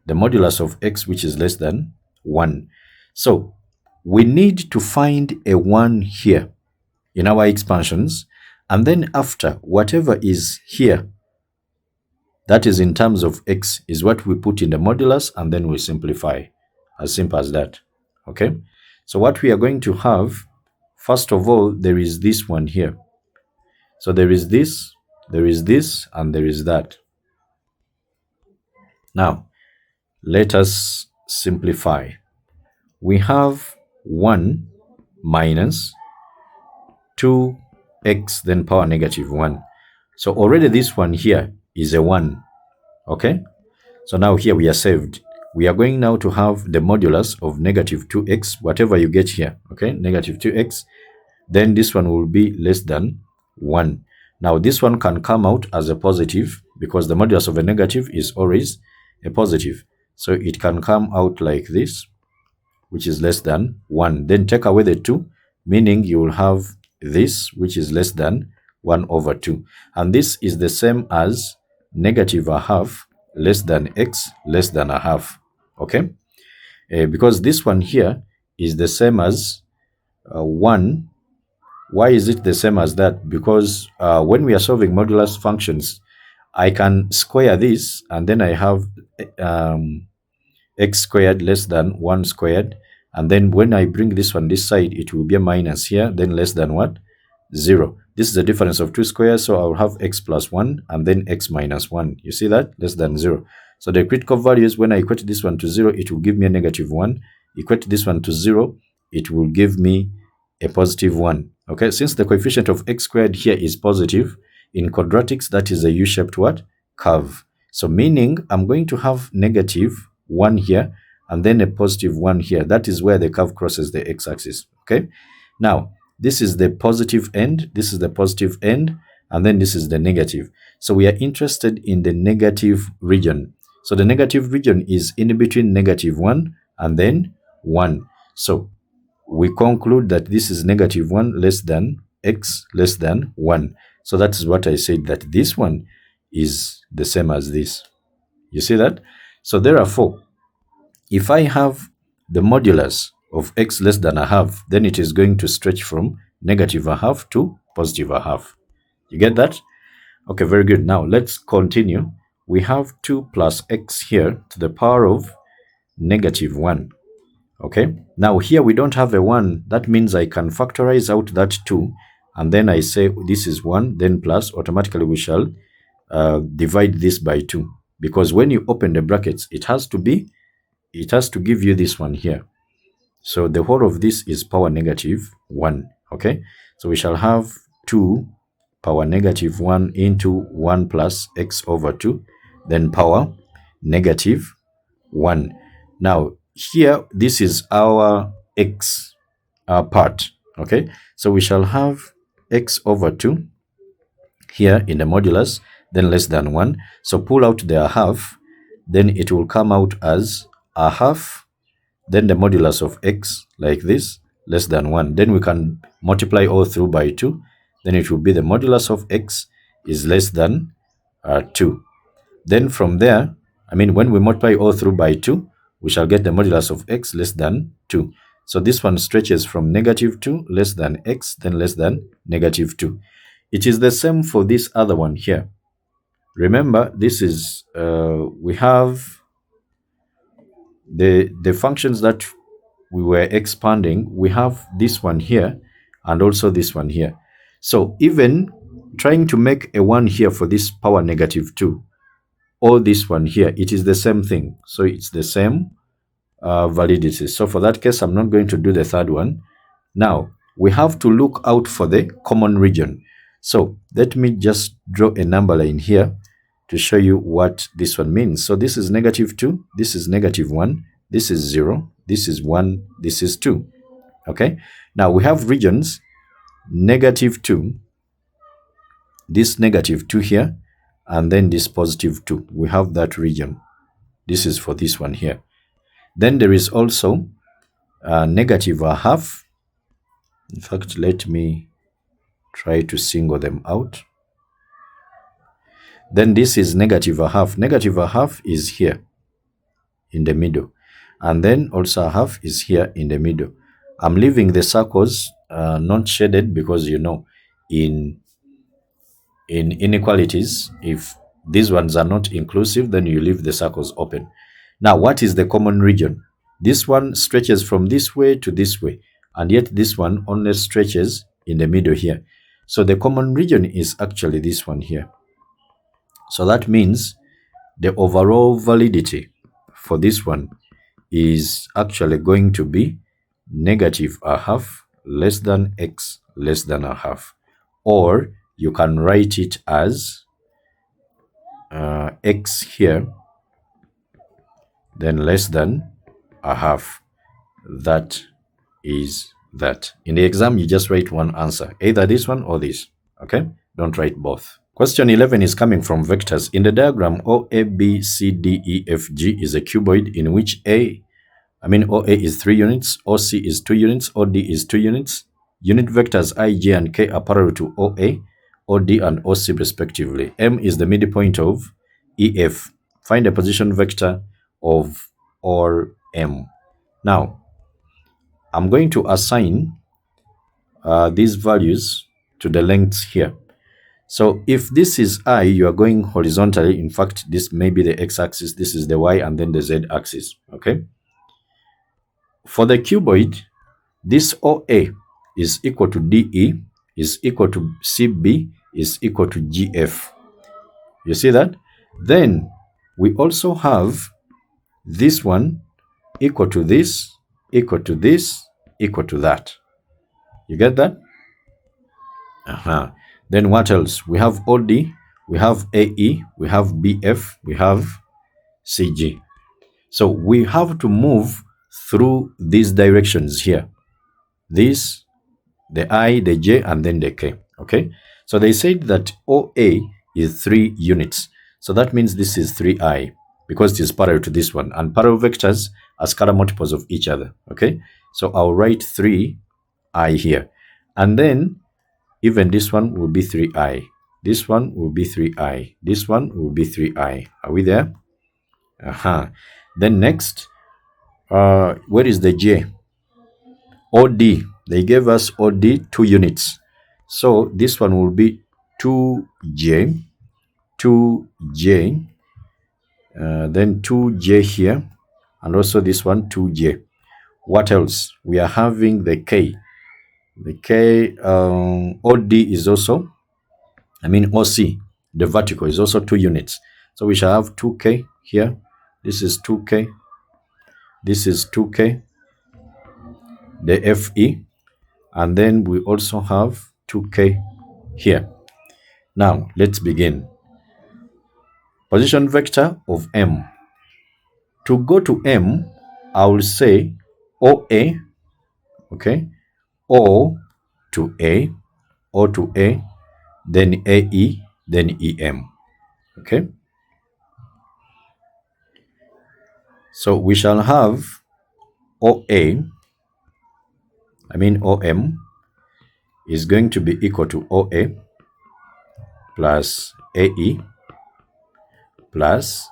the modulus of x, which is less than 1. So we need to find a 1 here in our expansions, and then after, whatever is here, that is in terms of x, is what we put in the modulus, and then we simplify. As simple as that. Okay, so what we are going to have, first of all, there is this one here. So there is this, and there is that. Now let us simplify. We have 1 minus 2x, then power negative 1. So already this one here is a 1. Okay, so now here we are saved. We are going now to have the modulus of negative 2x, whatever you get here. Okay, negative 2x. Then this one will be less than 1. Now this one can come out as a positive, because the modulus of a negative is always a positive. So it can come out like this, which is less than 1. Then take away the 2, meaning you will have this, which is less than 1 over 2. And this is the same as negative a half less than x less than a half. Okay, because this one here is the same as 1. Why is it the same as that? Because when we are solving modulus functions, I can square this, and then I have x squared less than 1 squared, and then when I bring this one this side, it will be a minus here, then less than what? 0. This is the difference of 2 squares, so I will have x plus 1 and then x minus 1. You see that? Less than 0. So the critical values, when I equate this one to 0, it will give me a negative 1. Equate this one to 0, it will give me a positive 1. Okay, since the coefficient of x squared here is positive, in quadratics, that is a U-shaped what? Curve. So meaning I'm going to have negative 1 here and then a positive 1 here. That is where the curve crosses the x-axis. Okay. Now, this is the positive end, this is the positive end, and then this is the negative. So we are interested in the negative region. So the negative region is in between negative 1 and then 1. So we conclude that this is negative 1 less than x less than 1. So that is what I said, that this one is the same as this. You see that? So therefore, if I have the modulus of x less than a half, then it is going to stretch from negative a half to positive a half. You get that? Okay, very good. Now let's continue. We have 2 plus x here to the power of negative 1. Okay, now here we don't have a 1. That means I can factorize out that 2, and then I say this is 1, then plus, automatically we shall divide this by 2. Because when you open the brackets, it has to give you this one here. So the whole of this is power negative 1. Okay, so we shall have 2 power negative 1 into 1 plus x over 2, then power negative 1. Now here, this is our x part. Okay, so we shall have x over 2 here in the modulus, then less than 1. So pull out the half, then it will come out as a half, then the modulus of x like this, less than 1. Then we can multiply all through by 2. Then it will be the modulus of x is less than 2. Then from there, I mean, when we multiply all through by 2, we shall get the modulus of x less than 2. So this one stretches from negative 2 less than x, then less than negative 2. It is the same for this other one here. Remember, this is, we have the functions that we were expanding. We have this one here and also this one here. So even trying to make a 1 here for this power negative 2, or this one here, it is the same thing. So it's the same validity. So for that case, I'm not going to do the third one. Now, we have to look out for the common region. So let me just draw a number line here to show you what this one means. So this is negative 2, this is negative 1, this is 0, this is 1, this is 2. Okay, now we have regions negative 2, this negative 2 here, and then this positive 2. We have that region. This is for this one here. Then there is also negative a half. In fact, let me try to single them out. Then this is negative a half. Negative a half is here in the middle. And then also a half is here in the middle. I'm leaving the circles not shaded because, you know, in inequalities, if these ones are not inclusive, then you leave the circles open. Now, what is the common region? This one stretches from this way to this way, and yet this one only stretches in the middle here. So the common region is actually this one here. So that means the overall validity for this one is actually going to be negative a half less than x less than a half. Or you can write it as x here, then less than a half. That is that. In the exam, you just write one answer, either this one or this. Okay, don't write both. Question 11 is coming from vectors. In the diagram, OA, B, C, D, E, F, G is a cuboid in which OA is 3 units, OC is 2 units, OD is 2 units. Unit vectors I, J, and K are parallel to OA, OD, and OC respectively. M is the midpoint of EF. Find a position vector of or M. Now, I'm going to assign these values to the lengths here. So if this is I, you are going horizontally. In fact, this may be the x-axis, this is the y, and then the z-axis. Okay. For the cuboid, this OA is equal to DE, is equal to CB, is equal to GF. You see that? Then we also have this one equal to this, equal to this, equal to that. You get that? Then what else? We have OD, we have AE, we have BF, we have CG. So we have to move through these directions here. This, the I, the J, and then the K. Okay. So they said that OA is 3 units. So that means this is 3I because it is parallel to this one. And parallel vectors are scalar multiples of each other. Okay. So I'll write 3I here. And then even this one will be 3I. This one will be 3I. This one will be 3I. Are we there? Then next, where is the J? OD. They gave us OD 2 units. So this one will be 2J, 2J, then 2J here, and also this one 2J. What else? We are having the K. The K, OD is also, OC, the vertical is also 2 units. So we shall have 2K here. This is 2K. This is 2K, the FE. And then we also have 2K here. Now, let's begin. Position vector of M. To go to M, I will say OA, okay, O to A, O to A, then AE, then EM, okay. So we shall have OA, OM is going to be equal to OA plus AE plus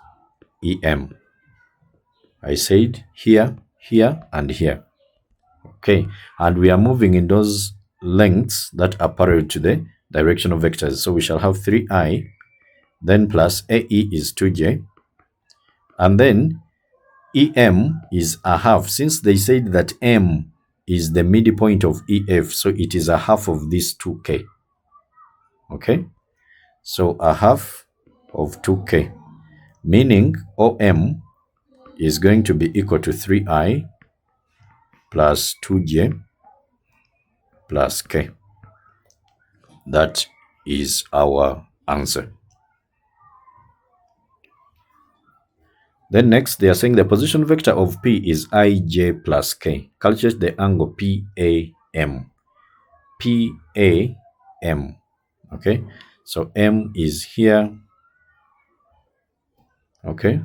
EM. I said here, here, and here. Okay, and we are moving in those lengths that are parallel to the directional vectors. So we shall have 3I, then plus AE is 2J, and then EM is a half. Since they said that M is the midpoint of EF, so it is a half of this 2K. Okay, so a half of 2K, meaning OM is going to be equal to 3I plus 2J plus K. That is our answer. Then next, they are saying the position vector of P is IJ plus K. Calculate the angle PAM. PAM. Okay, so M is here. Okay,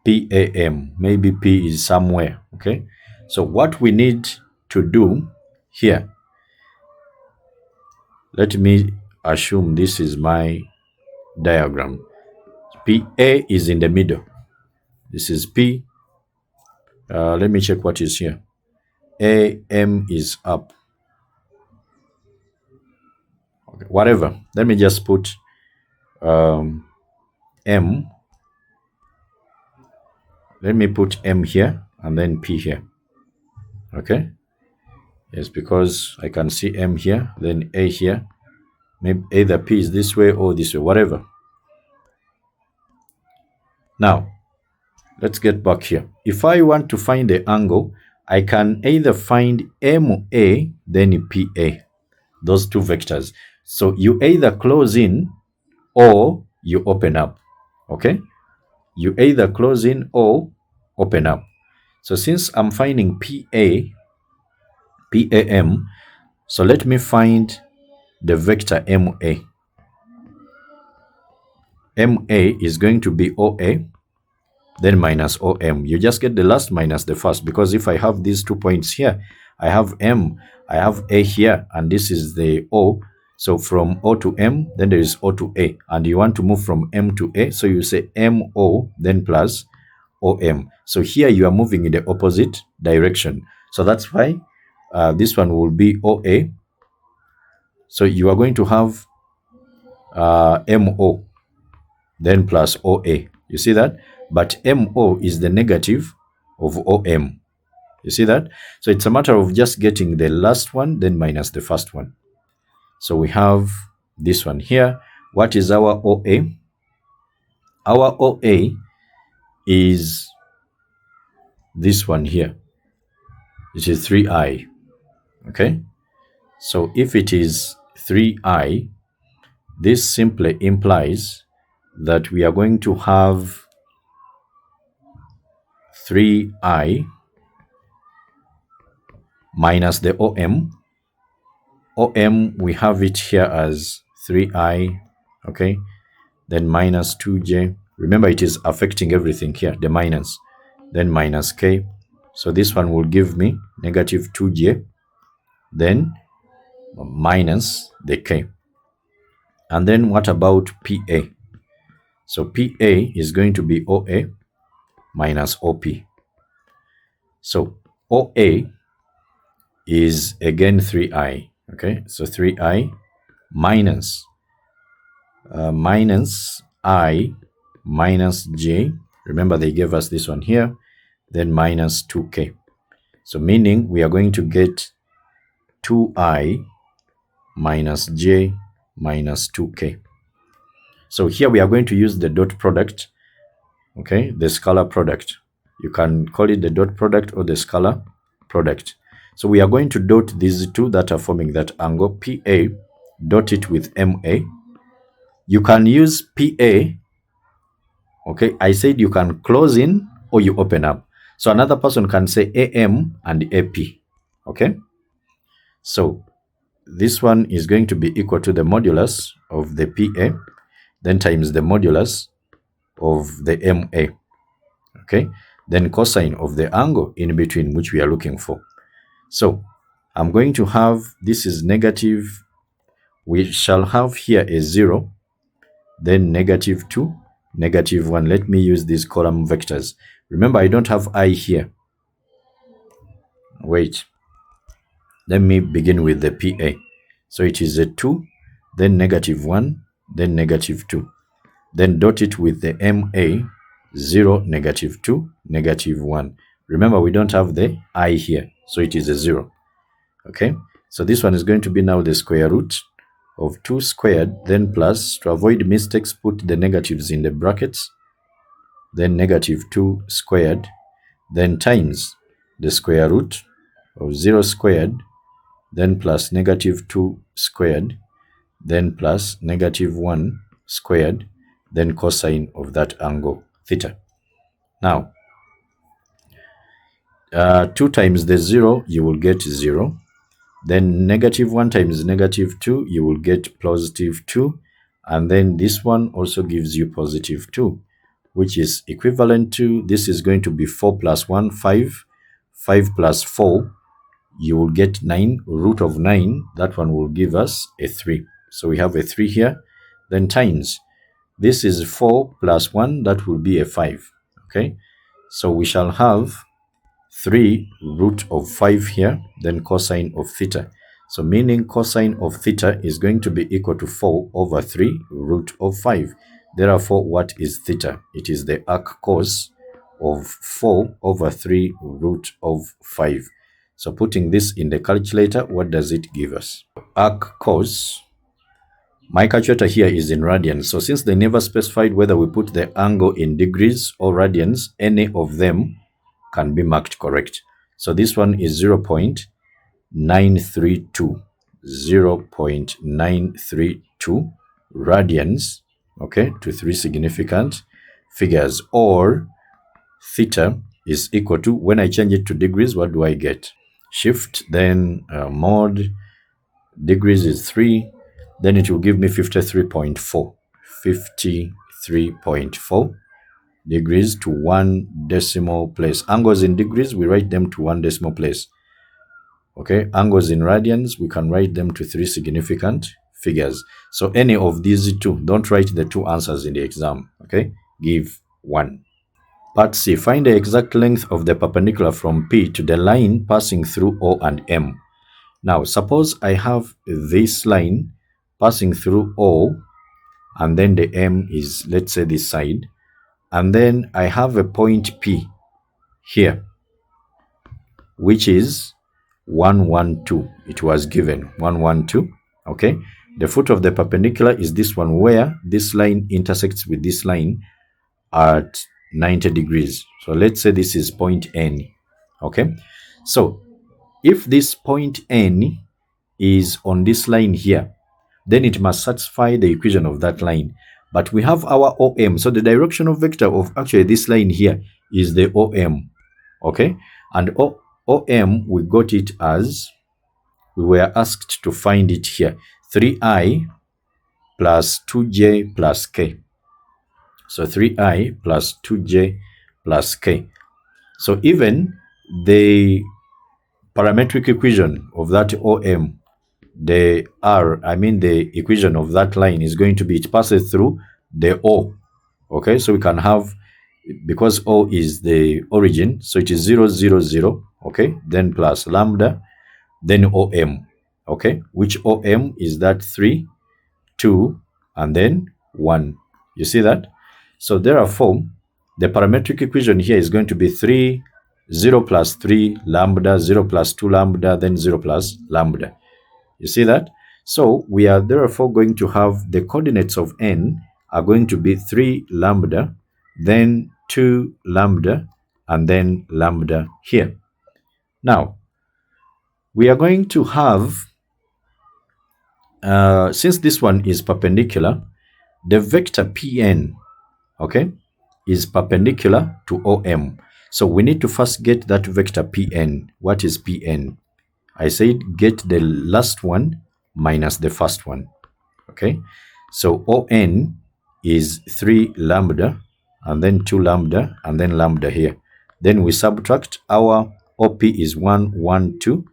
PAM. Maybe P is somewhere. Okay, so what we need to do here, let me assume this is my diagram. PA is in the middle. This is P. Let me check what is here. AM is up. Okay, whatever. Let me just put M. Let me put M here and then P here. Okay. Yes, because I can see M here, then A here. Maybe either P is this way or this way, whatever. Now, let's get back here. If I want to find the angle, I can either find MA, then PA, those two vectors. So you either close in or you open up, okay? You either close in or open up. So since I'm finding PAM, so let me find the vector MA. MA is going to be OA, then minus OM. You just get the last minus the first, because if I have these 2 points here, I have M, I have A here, and this is the O. So from O to M, then there is O to A, and you want to move from M to A, so you say MO, then plus OM. So here you are moving in the opposite direction. So that's why this one will be OA. So you are going to have MO, then plus OA. You see that? But MO is the negative of OM. You see that? So it's a matter of just getting the last one, then minus the first one. So we have this one here. What is our OA? Our OA is this one here. It is 3I. Okay? So if it is 3I, This simply implies that we are going to have 3i minus the OM. OM, we have it here as 3i, okay? Then minus 2j. Remember, it is affecting everything here, the minus. Then minus k. So this one will give me negative 2j. Then minus the k. And then what about PA? So PA is going to be OA minus OP. So OA is again 3i, okay? So 3i minus minus I minus j. Remember, they gave us this one here. Then minus 2k. So meaning we are going to get 2i minus j minus 2k. So here we are going to use the dot product, okay, the scalar product. You can call it the dot product or the scalar product. So we are going to dot these two that are forming that angle, PA, dot it with MA. You can use PA, okay, I said you can close in or you open up. So another person can say AM and AP, okay? So this one is going to be equal to the modulus of the PA, then times the modulus of the MA, okay? Then cosine of the angle in between, which we are looking for. So I'm going to have, this is negative, we shall have here a 0, then negative 2, negative 1. Let me use these column vectors. Remember, I don't have I here. Wait. Let me begin with the PA. So it is a 2, then negative 1, then negative 2. Then dot it with the MA, 0, negative 2, negative 1. Remember, we don't have the I here, so it is a 0. Okay, so this one is going to be now the square root of 2 squared, then plus, to avoid mistakes, put the negatives in the brackets, then negative 2 squared, then times the square root of 0 squared, then plus negative 2 squared, then plus negative 1 squared, then cosine of that angle theta. Now, 2 times the 0, you will get 0. Then negative 1 times negative 2, you will get positive 2. And then this one also gives you positive 2, which is equivalent to, this is going to be 4 plus 1, 5. 5 plus 4, you will get 9. Root of 9, that one will give us a 3. So we have a 3 here. Then times, this is 4 plus 1, that will be a 5. Okay, so we shall have 3 root of 5 here, then cosine of theta. So meaning cosine of theta is going to be equal to 4 over 3 root of 5. Therefore, what is theta? It is the arc cos of 4 over 3 root of 5. So putting this in the calculator, what does it give us? Arc cos, my calculator here is in radians. So since they never specified whether we put the angle in degrees or radians, any of them can be marked correct. So this one is 0.932, 0.932 radians, okay, to 3 significant figures, or theta is equal to, when I change it to degrees, what do I get? Shift, then mod, degrees is 3, then it will give me 53.4, 53.4 degrees to 1 decimal place. Angles in degrees, we write them to 1 decimal place. Okay, angles in radians, we can write them to 3 significant figures. So any of these two, don't write the 2 answers in the exam. Okay, give 1. Part C, find the exact length of the perpendicular from P to the line passing through O and M. Now, suppose I have this line passing through O, and then the M is, let's say, this side, and then I have a point P here, which is 112. It was given 112. Okay, the foot of the perpendicular is this one, where this line intersects with this line at 90 degrees. So let's say this is point N. Okay, so if this point N is on this line here, then it must satisfy the equation of that line. But we have our OM, so the directional vector of actually this line here is the OM, okay? And OM, we got it as, we were asked to find it here, 3i plus 2j plus k. So 3i plus 2j plus k. So even the parametric equation of that OM, the equation of that line is going to be, it passes through the O. Okay, so we can have, because O is the origin, so it is 0, 0, 0, okay, then plus lambda, then OM, okay, which OM is that 3, 2, and then 1. You see that? So therefore, the parametric equation here is going to be 3, 0 plus 3 lambda, 0 plus 2 lambda, then 0 plus lambda. You see that? So we are therefore going to have the coordinates of n are going to be 3 lambda, then 2 lambda, and then lambda here. Now, we are going to have, since this one is perpendicular, the vector Pn, okay, is perpendicular to OM. So we need to first get that vector Pn. What is Pn? I said get the last one minus the first one, okay? So ON is 3 lambda, and then 2 lambda, and then lambda here. Then we subtract, our OP is 1, 1, 2.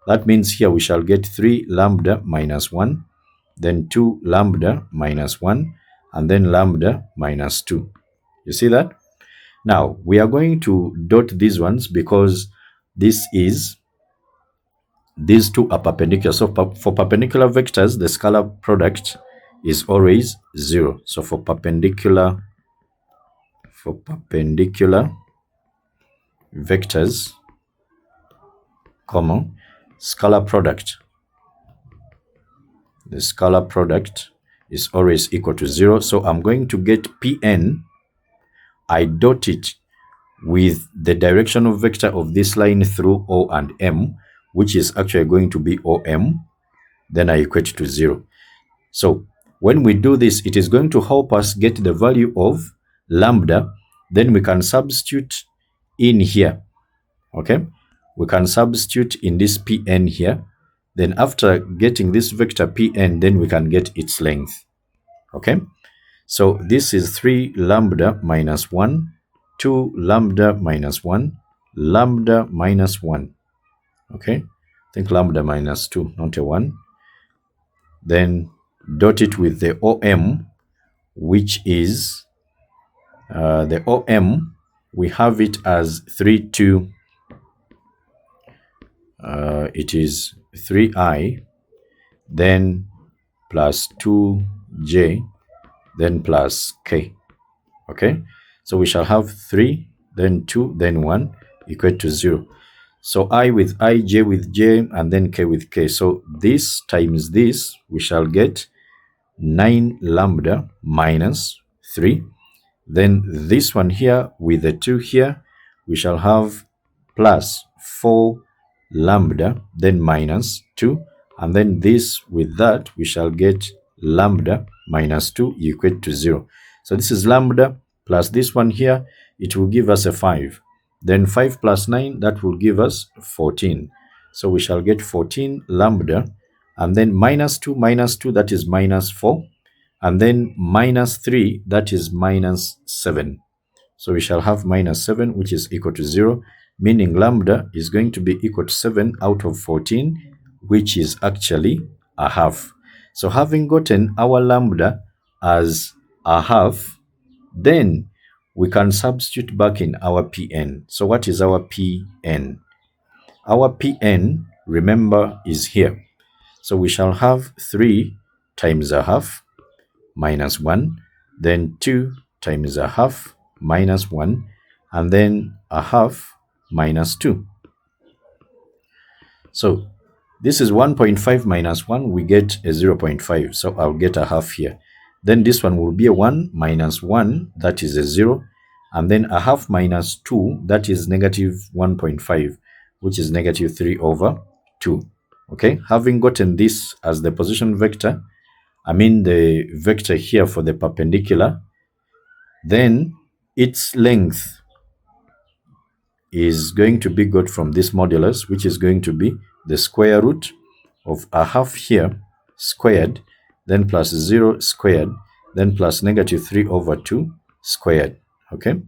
That means here we shall get 3 lambda minus 1, then 2 lambda minus 1, and then lambda minus 2. You see that? Now, we are going to dot these ones because these two are perpendicular. So for perpendicular vectors, the scalar product is always 0. So for perpendicular vectors, comma, scalar product, the scalar product is always equal to 0. So I'm going to get Pn, I dot it with the directional vector of this line through O and M, which is actually going to be OM, then I equate to 0. So when we do this, it is going to help us get the value of lambda. Then we can substitute in here, okay? We can substitute in this Pn here. Then after getting this vector Pn, then we can get its length, okay? So this is 3 lambda minus 1, 2 lambda minus 1, lambda minus 1. Okay, I think lambda minus 2, not a 1. Then dot it with the OM, which is the OM, we have it as 3, 2. It is 3i, then plus 2j, then plus k. Okay, so we shall have 3, then 2, then 1 equal to 0. So I with I, j with j, and then k with k. So this times this, we shall get 9 lambda minus 3. Then this one here with the 2 here, we shall have plus 4 lambda, then minus 2. And then this with that, we shall get lambda minus 2 equal to 0. So this is lambda plus this one here, it will give us a 5. Then 5 plus 9, that will give us 14. So we shall get 14 lambda, and then minus 2, that is minus 4. And then minus 3, that is minus 7. So we shall have minus 7, which is equal to 0, meaning lambda is going to be equal to 7 out of 14, which is actually a half. So having gotten our lambda as a half, then we can substitute back in our Pn. So what is our Pn? Our Pn, remember, is here. So we shall have 3 times a half minus 1, then 2 times a half minus 1, and then a half minus 2. So this is 1.5 minus 1, we get a 0.5. So I'll get a half here. Then this one will be a 1 minus 1, that is a 0. And then a half minus 2, that is negative 1.5, which is negative 3 over 2. Okay, having gotten this as the position vector, I mean the vector here for the perpendicular, then its length is going to be got from this modulus, which is going to be the square root of a half here squared, then plus 0 squared, then plus -3/2 squared. Okay,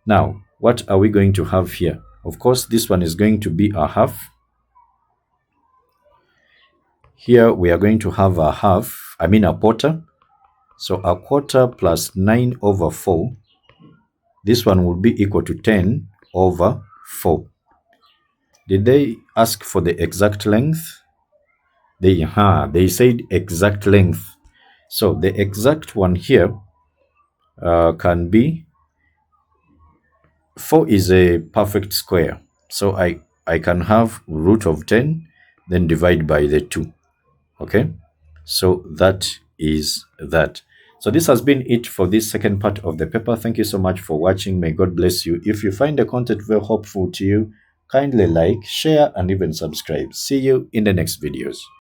now what are we going to have here? Of course, this one is going to be a half. Here we are going to have a half, I mean a quarter. So a quarter plus 9/4, this one will be equal to 10/4. Did they ask for the exact length? They said exact length. So the exact one here can be 4 is a perfect square. So I can have root of 10, then divide by the 2. Okay, so that is that. So this has been it for this second part of the paper. Thank you so much for watching. May God bless you. If you find the content very helpful to you, kindly like, share, and even subscribe. See you in the next videos.